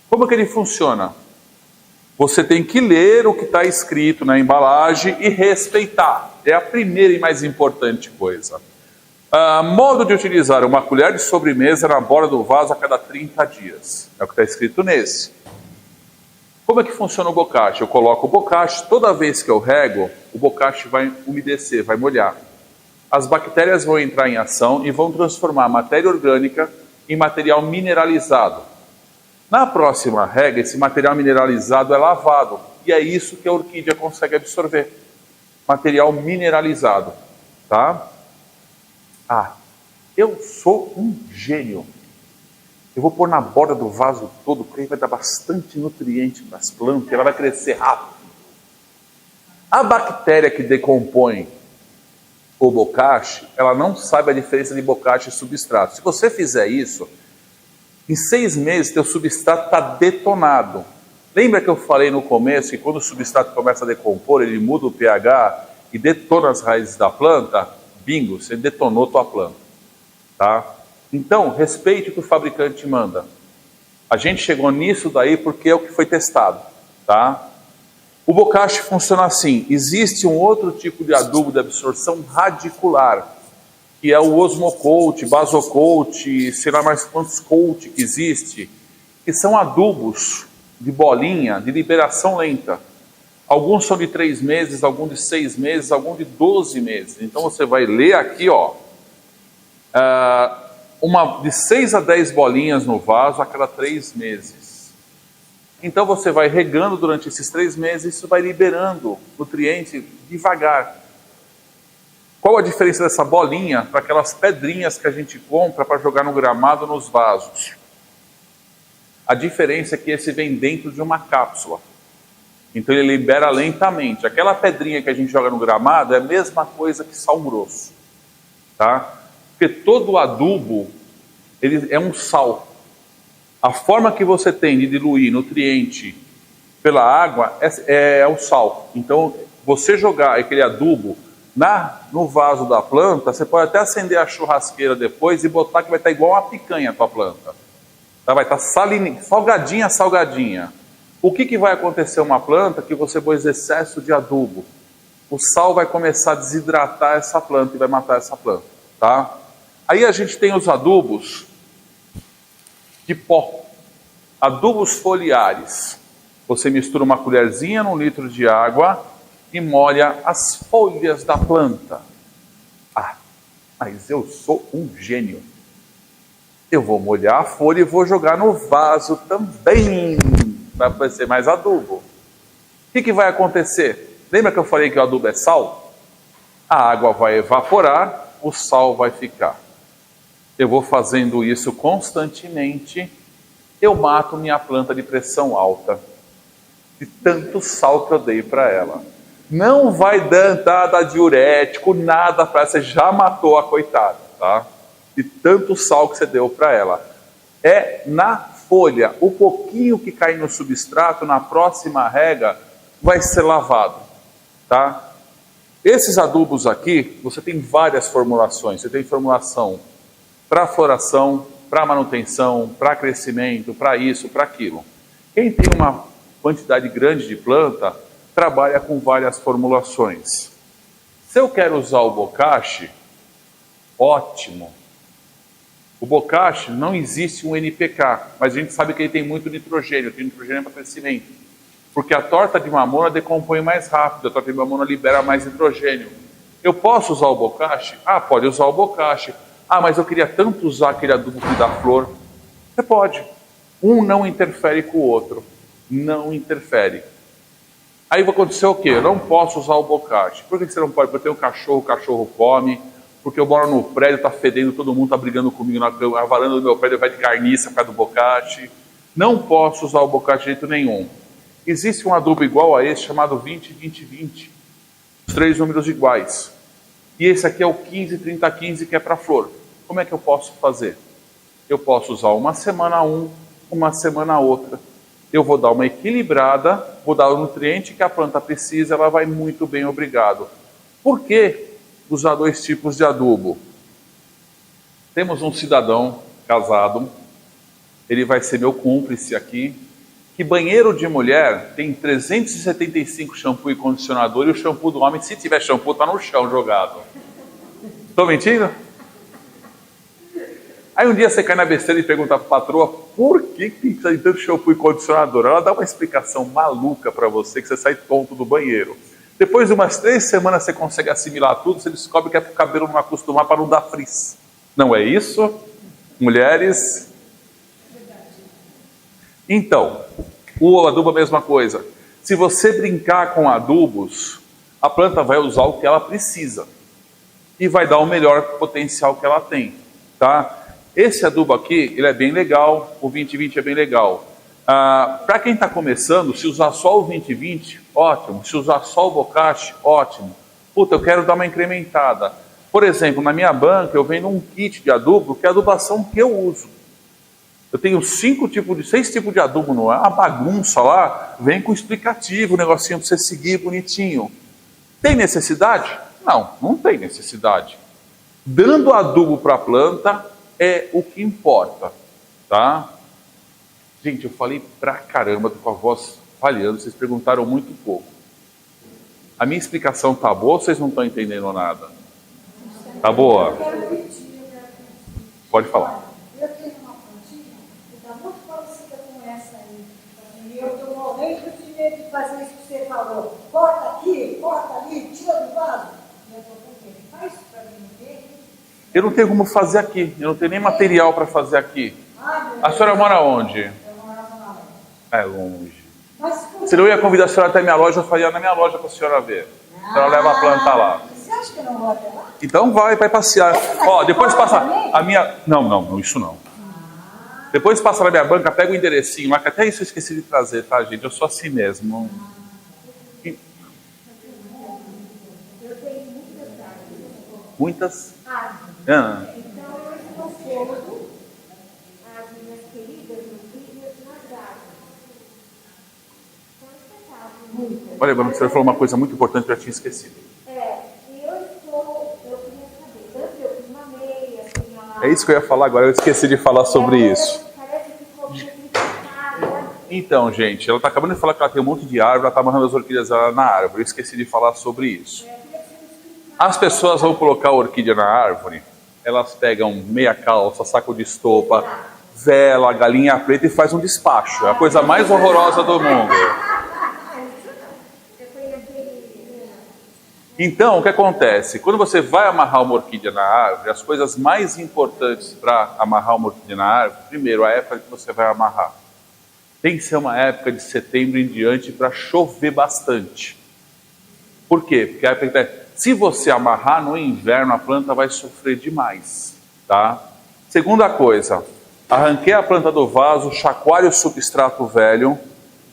Como que ele funciona? Você tem que ler o que está escrito na embalagem e respeitar. É a primeira e mais importante coisa. Modo de utilizar: uma colher de sobremesa na borda do vaso a cada 30 dias. É o que está escrito nesse. Como é que funciona o bocache? Eu coloco o bocache, toda vez que eu rego, o bocache vai umedecer, vai molhar. As bactérias vão entrar em ação e vão transformar a matéria orgânica em material mineralizado. Na próxima rega, esse material mineralizado é lavado. E é isso que a orquídea consegue absorver. Material mineralizado. Tá? Eu sou um gênio. Eu vou pôr na borda do vaso todo, porque aí vai dar bastante nutriente para as plantas, ela vai crescer rápido. A bactéria que decompõe o bocache, ela não sabe a diferença de bocache e substrato. Se você fizer isso, em 6 meses teu substrato está detonado. Lembra que eu falei no começo que quando o substrato começa a decompor, ele muda o pH e detona as raízes da planta? Bingo, você detonou tua planta, tá? Então, respeite o que o fabricante manda. A gente chegou nisso daí porque é o que foi testado, tá? O bocashi funciona assim: existe um outro tipo de adubo de absorção radicular, que é o Osmocoat, Basocoat, sei lá mais quantos coat que existe, que são adubos de bolinha, de liberação lenta. Alguns são de 3 meses, alguns de 6 meses, alguns de 12 meses. Então você vai ler aqui, ó, de 6 a 10 bolinhas no vaso a cada 3 meses. Então você vai regando durante esses 3 meses, isso vai liberando nutrientes devagar. Qual a diferença dessa bolinha para aquelas pedrinhas que a gente compra para jogar no gramado nos vasos? A diferença é que esse vem dentro de uma cápsula. Então ele libera lentamente. Aquela pedrinha que a gente joga no gramado é a mesma coisa que sal grosso, tá? Porque todo adubo, ele é um sal. A forma que você tem de diluir nutriente pela água é o sal. Então, você jogar aquele adubo no vaso da planta, você pode até acender a churrasqueira depois e botar que vai estar igual uma picanha a tua planta. Tá? Vai estar salgadinha. O que vai acontecer a uma planta que você pôs excesso de adubo? O sal vai começar a desidratar essa planta e vai matar essa planta, tá? Aí a gente tem os adubos de pó, adubos foliares. Você mistura uma colherzinha num litro de água e molha as folhas da planta. Ah, mas eu sou um gênio. Eu vou molhar a folha e vou jogar no vaso também, para ser mais adubo. O que vai acontecer? Lembra que eu falei que o adubo é sal? A água vai evaporar, o sal vai ficar. Eu vou fazendo isso constantemente, eu mato minha planta de pressão alta, de tanto sal que eu dei para ela. Não vai dar nada diurético, nada para ela, você já matou a coitada, tá? De tanto sal que você deu para ela. É na folha, o pouquinho que cai no substrato, na próxima rega, vai ser lavado, tá? Esses adubos aqui, você tem várias formulações. Você tem formulação para floração, para manutenção, para crescimento, para isso, para aquilo. Quem tem uma quantidade grande de planta, trabalha com várias formulações. Se eu quero usar o bocashi, ótimo. O bocashi não existe um NPK, mas a gente sabe que ele tem muito nitrogênio, tem nitrogênio para crescimento. Porque a torta de mamona decompõe mais rápido, a torta de mamona libera mais nitrogênio. Eu posso usar o bocashi? Ah, pode usar o bocashi. Ah, mas eu queria tanto usar aquele adubo que dá flor. Você pode. Um não interfere com o outro. Não interfere. Aí vai acontecer o quê? Eu não posso usar o bocashi. Por que você não pode? Porque eu tenho um cachorro, o cachorro come. Porque eu moro no prédio, está fedendo, todo mundo está brigando comigo na varanda do meu prédio, vai de carniça por causa do bocashi. Não posso usar o bocashi de jeito nenhum. Existe um adubo igual a esse, chamado 20-20-20. Os 3 números iguais. E esse aqui é o 15-30-15, que é para flor. Como é que eu posso fazer? Eu posso usar uma semana um, uma semana outra. Eu vou dar uma equilibrada, vou dar o nutriente que a planta precisa, ela vai muito bem, obrigado. Por que usar 2 tipos de adubo? Temos um cidadão casado, ele vai ser meu cúmplice aqui, que banheiro de mulher tem 375 shampoo e condicionador, e o shampoo do homem, se tiver shampoo, está no chão jogado. Estou mentindo? Aí um dia você cai na besteira e pergunta para a patroa por que precisa de tanto shampoo e condicionador. Ela dá uma explicação maluca para você que você sai tonto do banheiro. Depois de umas 3 semanas você consegue assimilar tudo, você descobre que é para o cabelo não acostumar para não dar frizz. Não é isso? Mulheres? Então, o adubo é a mesma coisa. Se você brincar com adubos, a planta vai usar o que ela precisa. E vai dar o melhor potencial que ela tem, tá? Esse adubo aqui, ele é bem legal, o 20-20 é bem legal. Para quem está começando, se usar só o 20-20, ótimo. Se usar só o bocashi, ótimo. Puta, eu quero dar uma incrementada. Por exemplo, na minha banca eu vendo um kit de adubo, que é a adubação que eu uso. Eu tenho 6 tipos de adubo, não é uma bagunça lá, vem com explicativo, um negocinho para você seguir bonitinho. Tem necessidade? Não, não tem necessidade. Dando adubo para a planta é o que importa, tá? Gente, eu falei pra caramba, tô com a voz falhando, vocês perguntaram muito pouco. A minha explicação tá boa ou vocês não estão entendendo nada? Tá boa? Pode falar. Eu tenho uma plantinha que está muito parecida com essa aí. E eu estou morrendo de medo de fazer isso que você falou. Corta aqui, corta ali, tira do vaso. E eu estou com medo. Faz isso para mim ver. Eu não tenho como fazer aqui, eu não tenho nem material para fazer aqui. A senhora mora onde? Eu morava na loja. É longe. Mas, Se eu ia convidar a senhora até minha loja, eu faria na minha loja para a senhora ver. A senhora leva a planta lá. Você acha que eu não vou até lá? Então vai passear. Ó, depois passa a minha... Não, isso não. Depois passa na minha banca, pega o enderecinho lá, que até isso eu esqueci de trazer, tá, gente? Eu sou assim mesmo. Muitas? Ah. Então eu estou pondo as minhas queridas filhas nas árvores. Olha, você falou uma coisa muito importante que eu já tinha esquecido. E eu queria saber, tanto eu fiz uma meia, assim, É isso que eu ia falar agora, eu esqueci de falar sobre isso. parece que ficou complicada. Então, gente, ela está acabando de falar que ela tem um monte de árvore, ela está amarrando as orquídeas dela na árvore. Eu esqueci de falar sobre isso. As pessoas vão colocar a orquídea na árvore, elas pegam meia calça, saco de estopa, vela, galinha preta e faz um despacho. É a coisa mais horrorosa do mundo. Então, o que acontece? Quando você vai amarrar uma orquídea na árvore, as coisas mais importantes para amarrar uma orquídea na árvore, primeiro, a época que você vai amarrar. Tem que ser uma época de setembro em diante para chover bastante. Por quê? Porque a época, se você amarrar no inverno, a planta vai sofrer demais, tá? Segunda coisa, arranquei a planta do vaso, chacoalho o substrato velho,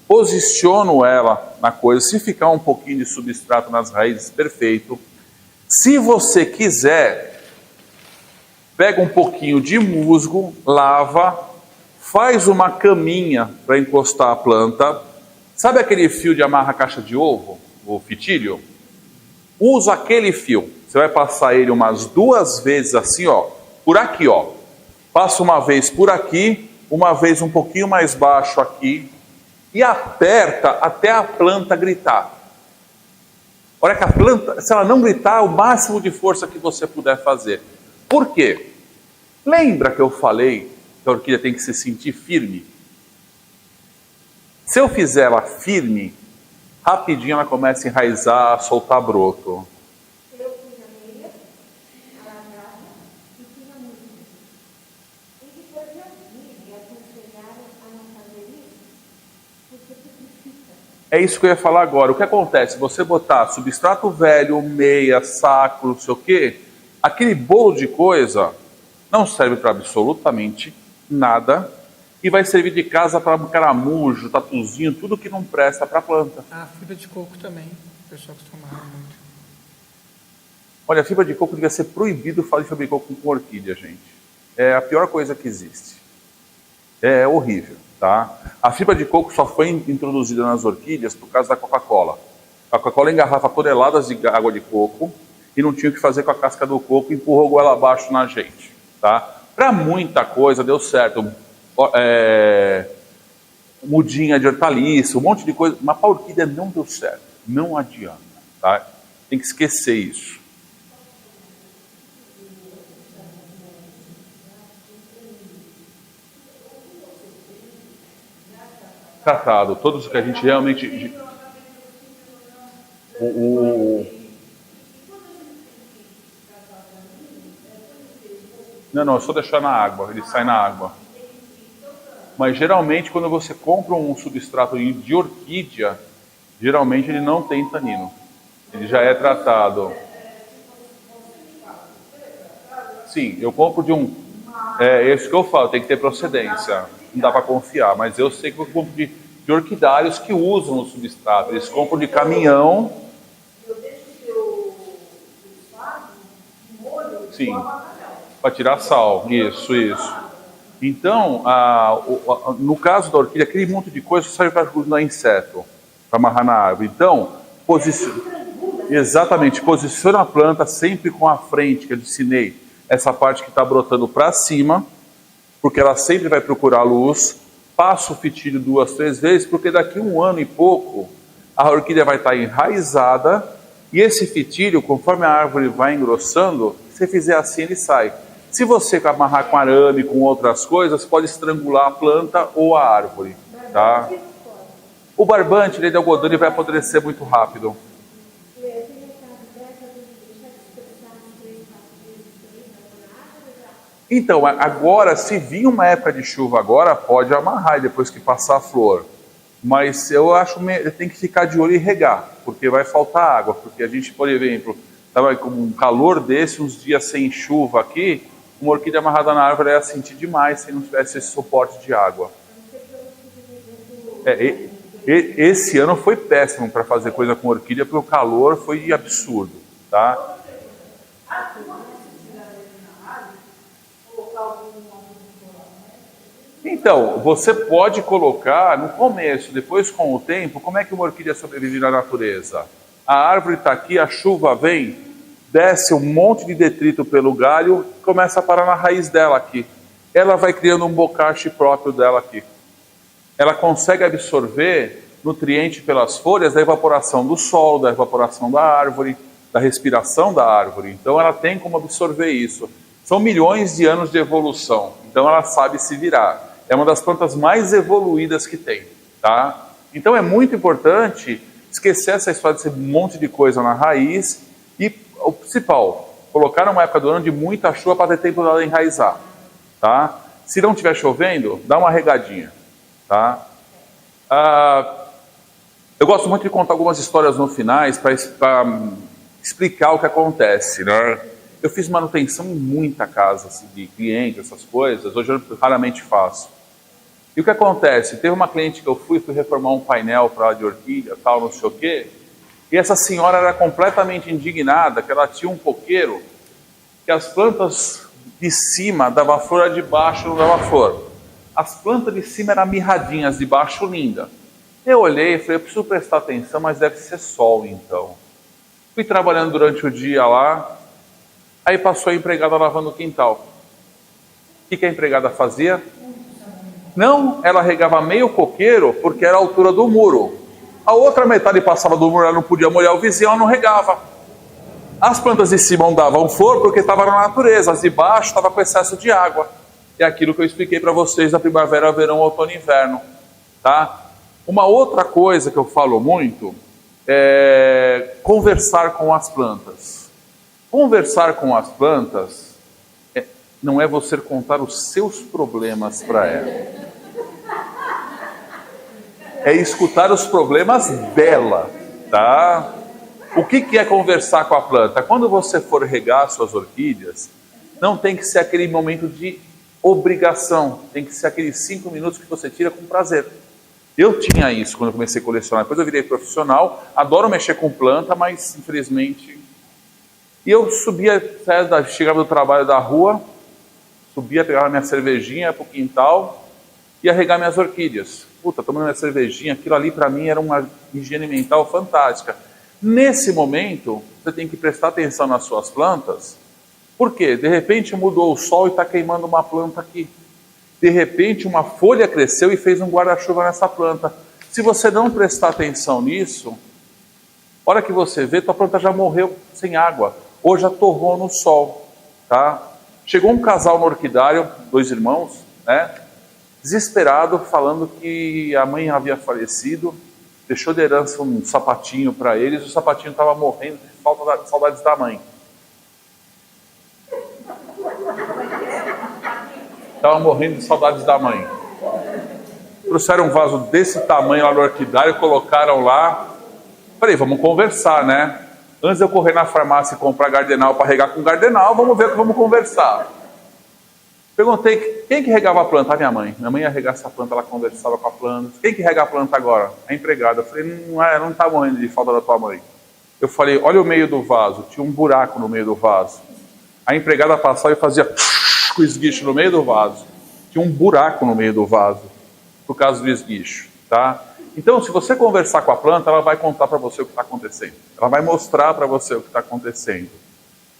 posiciono ela na coisa, se ficar um pouquinho de substrato nas raízes, perfeito. Se você quiser, pega um pouquinho de musgo, lava, faz uma caminha para encostar a planta. Sabe aquele fio de amarra caixa de ovo, o fitilho? Usa aquele fio, você vai passar ele umas 2 vezes assim, ó, por aqui, ó. Passa uma vez por aqui, uma vez um pouquinho mais baixo aqui, e aperta até a planta gritar. Olha que a planta, se ela não gritar, o máximo de força que você puder fazer. Por quê? Lembra que eu falei que a orquídea tem que se sentir firme? Se eu fizer ela firme, rapidinho ela começa a enraizar, a soltar broto. Eu fui na meia, alargada, e fui na música. E depois eu vi e aconselharam a não fazer isso, porque simplifica. É isso que eu ia falar agora. O que acontece? Você botar substrato velho, meia, saco, não sei o quê, aquele bolo de coisa não serve para absolutamente nada e vai servir de casa para caramujo, tatuzinho, tudo que não presta para a planta. A fibra de coco também, o pessoal costuma amarrar muito. Olha, a fibra de coco devia ser proibido fazer fibra de coco com orquídea, gente. É a pior coisa que existe. É horrível, tá? A fibra de coco só foi introduzida nas orquídeas por causa da Coca-Cola. A Coca-Cola engarrafa toneladas de água de coco e não tinha o que fazer com a casca do coco e empurrou goela abaixo na gente, tá? Para muita coisa deu certo. Mudinha de hortaliça, um monte de coisa, mas para a orquídea não deu certo. Não adianta, tá? Tem que esquecer isso. Tratado, todos que a gente realmente... Não, é só deixar na água, ele sai na água. Mas geralmente quando você compra um substrato de orquídea, geralmente ele não tem tanino. Ele já é tratado. Sim, eu compro de um... É isso que eu falo, tem que ter procedência. Não dá para confiar, mas eu sei que eu compro de orquidários que usam o substrato. Eles compram de caminhão. Eu deixo o espaço de molho Sim, para tirar sal. Isso. Então, no caso da orquídea, aquele monte de coisa serve para grudar inseto, para amarrar na árvore. Então, exatamente, posiciona a planta sempre com a frente, que eu ensinei, essa parte que está brotando para cima, porque ela sempre vai procurar luz. Passa o fitilho 2, 3 vezes, porque daqui 1 ano e pouco, a orquídea vai estar enraizada, e esse fitilho, conforme a árvore vai engrossando, se você fizer assim, ele sai. Se você amarrar com arame, com outras coisas, pode estrangular a planta ou a árvore, tá? O barbante, ele de algodão, ele vai apodrecer muito rápido. Então, agora, se vir uma época de chuva agora, pode amarrar depois que passar a flor. Mas eu acho que tem que ficar de olho e regar, porque vai faltar água. Porque a gente, por exemplo, estava com um calor desse, uns dias sem chuva aqui, uma orquídea amarrada na árvore ia sentir demais se não tivesse esse suporte de água. Esse ano foi péssimo para fazer coisa com orquídea, porque o calor foi absurdo, tá? Então, você pode colocar no começo, depois com o tempo, como é que uma orquídea sobrevive na natureza? A árvore está aqui, a chuva vem, desce um monte de detrito pelo galho, começa a parar na raiz dela aqui. Ela vai criando um bocache próprio dela aqui. Ela consegue absorver nutriente pelas folhas da evaporação do solo, da evaporação da árvore, da respiração da árvore. Então ela tem como absorver isso. São milhões de anos de evolução, então ela sabe se virar. É uma das plantas mais evoluídas que tem, tá? Então é muito importante esquecer essa história de ser um monte de coisa na raiz e, o principal, colocar numa época do ano de muita chuva para ter tempo dela enraizar, tá? Se não estiver chovendo, dá uma regadinha, tá? Eu gosto muito de contar algumas histórias no finais para explicar o que acontece, né? Eu fiz manutenção em muita casa, assim, de clientes, essas coisas. Hoje eu raramente faço. E o que acontece? Teve uma cliente que eu fui reformar um painel para ela de orquídea, tal, não sei o quê. E essa senhora era completamente indignada, que ela tinha um coqueiro, que as plantas de cima davam flor, a de baixo não dava flor. As plantas de cima eram mirradinhas, de baixo linda. Eu olhei e falei, eu preciso prestar atenção, mas deve ser sol então. Fui trabalhando durante o dia lá. Aí passou a empregada lavando o quintal. O que a empregada fazia? Não, ela regava meio coqueiro porque era a altura do muro. A outra metade passava do muro, ela não podia molhar o vizinho, ela não regava. As plantas de cima não davam flor porque estavam na natureza, as de baixo estavam com excesso de água. É aquilo que eu expliquei para vocês da primavera, verão, outono e inverno. Tá? Uma outra coisa que eu falo muito é conversar com as plantas. Conversar com as plantas não é você contar os seus problemas para ela. É escutar os problemas dela, tá? O que é conversar com a planta? Quando você for regar suas orquídeas, não tem que ser aquele momento de obrigação. Tem que ser aqueles 5 minutos que você tira com prazer. Eu tinha isso quando eu comecei a colecionar. Depois eu virei profissional. Adoro mexer com planta, mas infelizmente... E eu subia, chegava do trabalho da rua, subia, pegava minha cervejinha para o quintal, ia regar minhas orquídeas. Puta, tomando minha cervejinha, aquilo ali para mim era uma higiene mental fantástica. Nesse momento, você tem que prestar atenção nas suas plantas. Por quê? De repente mudou o sol e está queimando uma planta aqui. De repente uma folha cresceu e fez um guarda-chuva nessa planta. Se você não prestar atenção nisso, a hora que você vê, tua planta já morreu sem água. Ou já torrou no sol, tá? Chegou um casal no orquidário, 2 irmãos, né? Desesperado, falando que a mãe havia falecido, deixou de herança um sapatinho para eles, o sapatinho estava morrendo de saudades da mãe. Estava morrendo de saudades da mãe. Trouxeram um vaso desse tamanho lá no orquidário, colocaram lá. Falei, vamos conversar, né? Antes de eu correr na farmácia e comprar gardenal para regar com gardenal, vamos ver o que vamos conversar. Perguntei, quem que regava a planta? A minha mãe. Minha mãe ia regar essa planta, ela conversava com a planta. Quem que rega a planta agora? A empregada. Eu falei, não está morrendo de falta da tua mãe. Eu falei, olha o meio do vaso. Tinha um buraco no meio do vaso. A empregada passava e fazia com esguicho no meio do vaso. tinha um buraco no meio do vaso, por causa do esguicho, tá? Então, se você conversar com a planta, ela vai contar para você o que está acontecendo. Ela vai mostrar para você o que está acontecendo,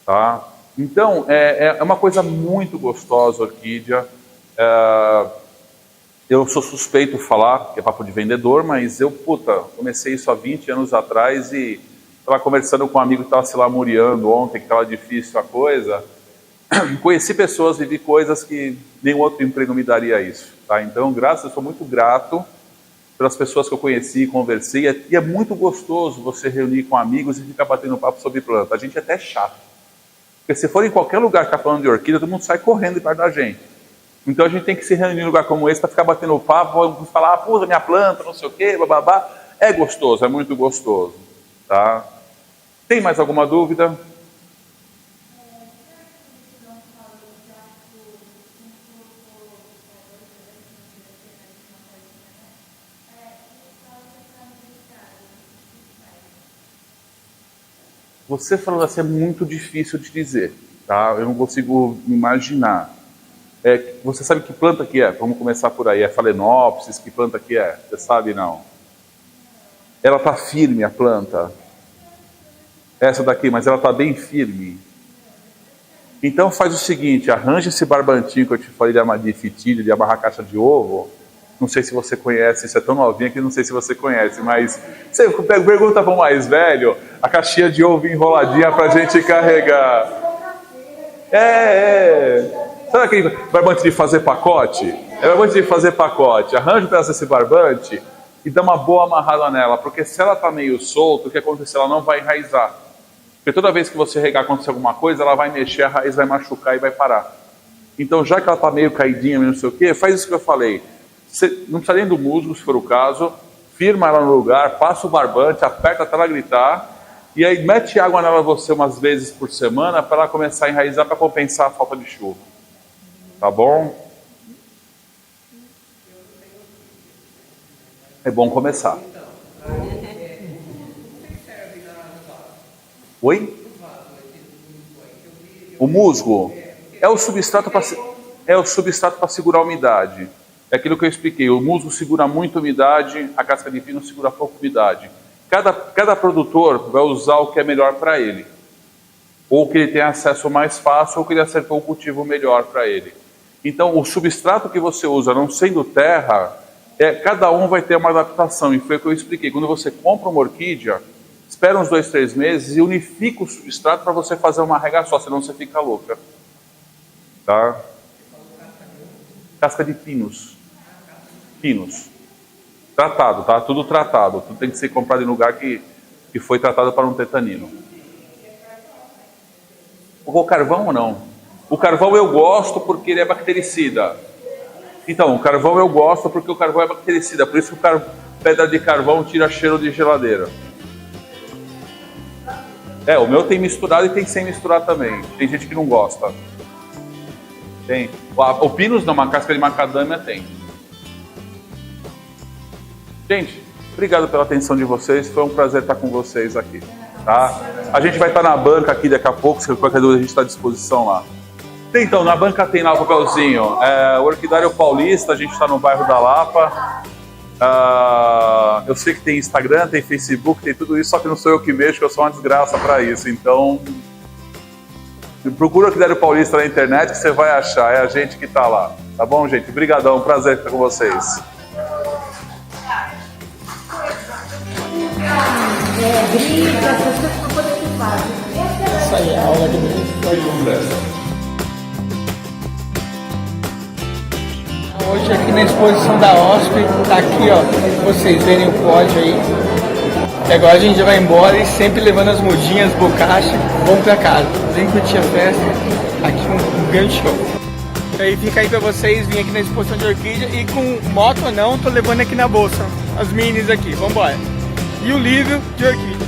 tá? Então, é uma coisa muito gostosa a orquídea. Eu sou suspeito de falar, que é papo de vendedor, mas eu, comecei isso há 20 anos atrás e estava conversando com um amigo que estava se lamuriando ontem, que estava difícil a coisa. Conheci pessoas, vivi coisas que nenhum outro emprego me daria isso, tá? Então, eu sou muito grato pelas pessoas que eu conheci, conversei, e é muito gostoso você reunir com amigos e ficar batendo papo sobre planta. A gente é até chato, porque se for em qualquer lugar que está falando de orquídea, todo mundo sai correndo perto da gente. Então a gente tem que se reunir em um lugar como esse para ficar batendo papo, falar, pô, minha planta, não sei o quê, bababá. É gostoso, é muito gostoso, tá? Tem mais alguma dúvida? Você falando assim é muito difícil de dizer, tá? Eu não consigo imaginar. Você sabe que planta que é? Vamos começar por aí. É Phalaenopsis? Que planta que é? Você sabe, não? Ela está firme, a planta. Essa daqui, mas ela está bem firme. Então faz o seguinte, arranja esse barbantinho que eu te falei de fitilho, de amarrar caixa de ovo. Não sei se você conhece, isso é tão novinha que não sei se você conhece, mas você pergunta para o mais velho, a caixinha de ovo enroladinha para a gente carregar. Sabe aquele barbante de fazer pacote? É barbante de fazer pacote. Arranja um pedaço desse barbante e dá uma boa amarrada nela, porque se ela está meio solta, o que acontece? Ela não vai enraizar. Porque toda vez que você regar, acontecer alguma coisa, ela vai mexer, a raiz vai machucar e vai parar. Então, já que ela está meio caidinha, não sei o quê, faz isso que eu falei. Você não precisa nem do musgo, se for o caso, firma ela no lugar, passa o barbante, aperta até ela gritar, e aí mete água nela você umas vezes por semana para ela começar a enraizar para compensar a falta de chuva. Tá bom? É bom começar. Oi? O musgo é o substrato para segurar a umidade. É aquilo que eu expliquei, o musgo segura muita umidade, a casca de pino segura pouca umidade. Cada produtor vai usar o que é melhor para ele. Ou que ele tem acesso mais fácil, ou que ele acertou o cultivo melhor para ele. Então, o substrato que você usa, não sendo terra, cada um vai ter uma adaptação. E foi o que eu expliquei. Quando você compra uma orquídea, espera uns 2, 3 meses e unifica o substrato para você fazer uma rega só, senão você fica louca. Tá? Casca de pinos. Tratado, tá? Tudo tratado. Tudo tem que ser comprado em lugar que foi tratado para não ter tanino. O carvão ou não? O carvão eu gosto porque ele é bactericida. Então, o carvão eu gosto porque o carvão é bactericida. Por isso que pedra de carvão tira cheiro de geladeira. O meu tem misturado e tem sem misturar também. Tem gente que não gosta. Tem. O pinus não, uma casca de macadâmia tem. Gente, obrigado pela atenção de vocês. Foi um prazer estar com vocês aqui. Tá? A gente vai estar na banca aqui daqui a pouco. Se qualquer dúvida, a gente está à disposição lá. Então, na banca tem lá o papelzinho. O Orquidário Paulista, a gente está no bairro da Lapa. Eu sei que tem Instagram, tem Facebook, tem tudo isso, só que não sou eu que mexo, eu sou uma desgraça para isso. Então, procura o Orquidário Paulista na internet que você vai achar. É a gente que está lá. Tá bom, gente? Obrigadão, prazer estar com vocês. Briga, essas coisas que você faz. Isso aí, a aula de música. Hoje aqui na exposição da OSP, tá aqui ó, pra vocês verem o pódio aí. E agora a gente já vai embora e sempre levando as mudinhas, bocacha, vamos pra casa. Vem curtir a festa, aqui um grande show. E aí fica aí pra vocês, vim aqui na exposição de orquídea e com moto ou não, tô levando aqui na bolsa, as minis aqui, vambora. E o livro de orquídea.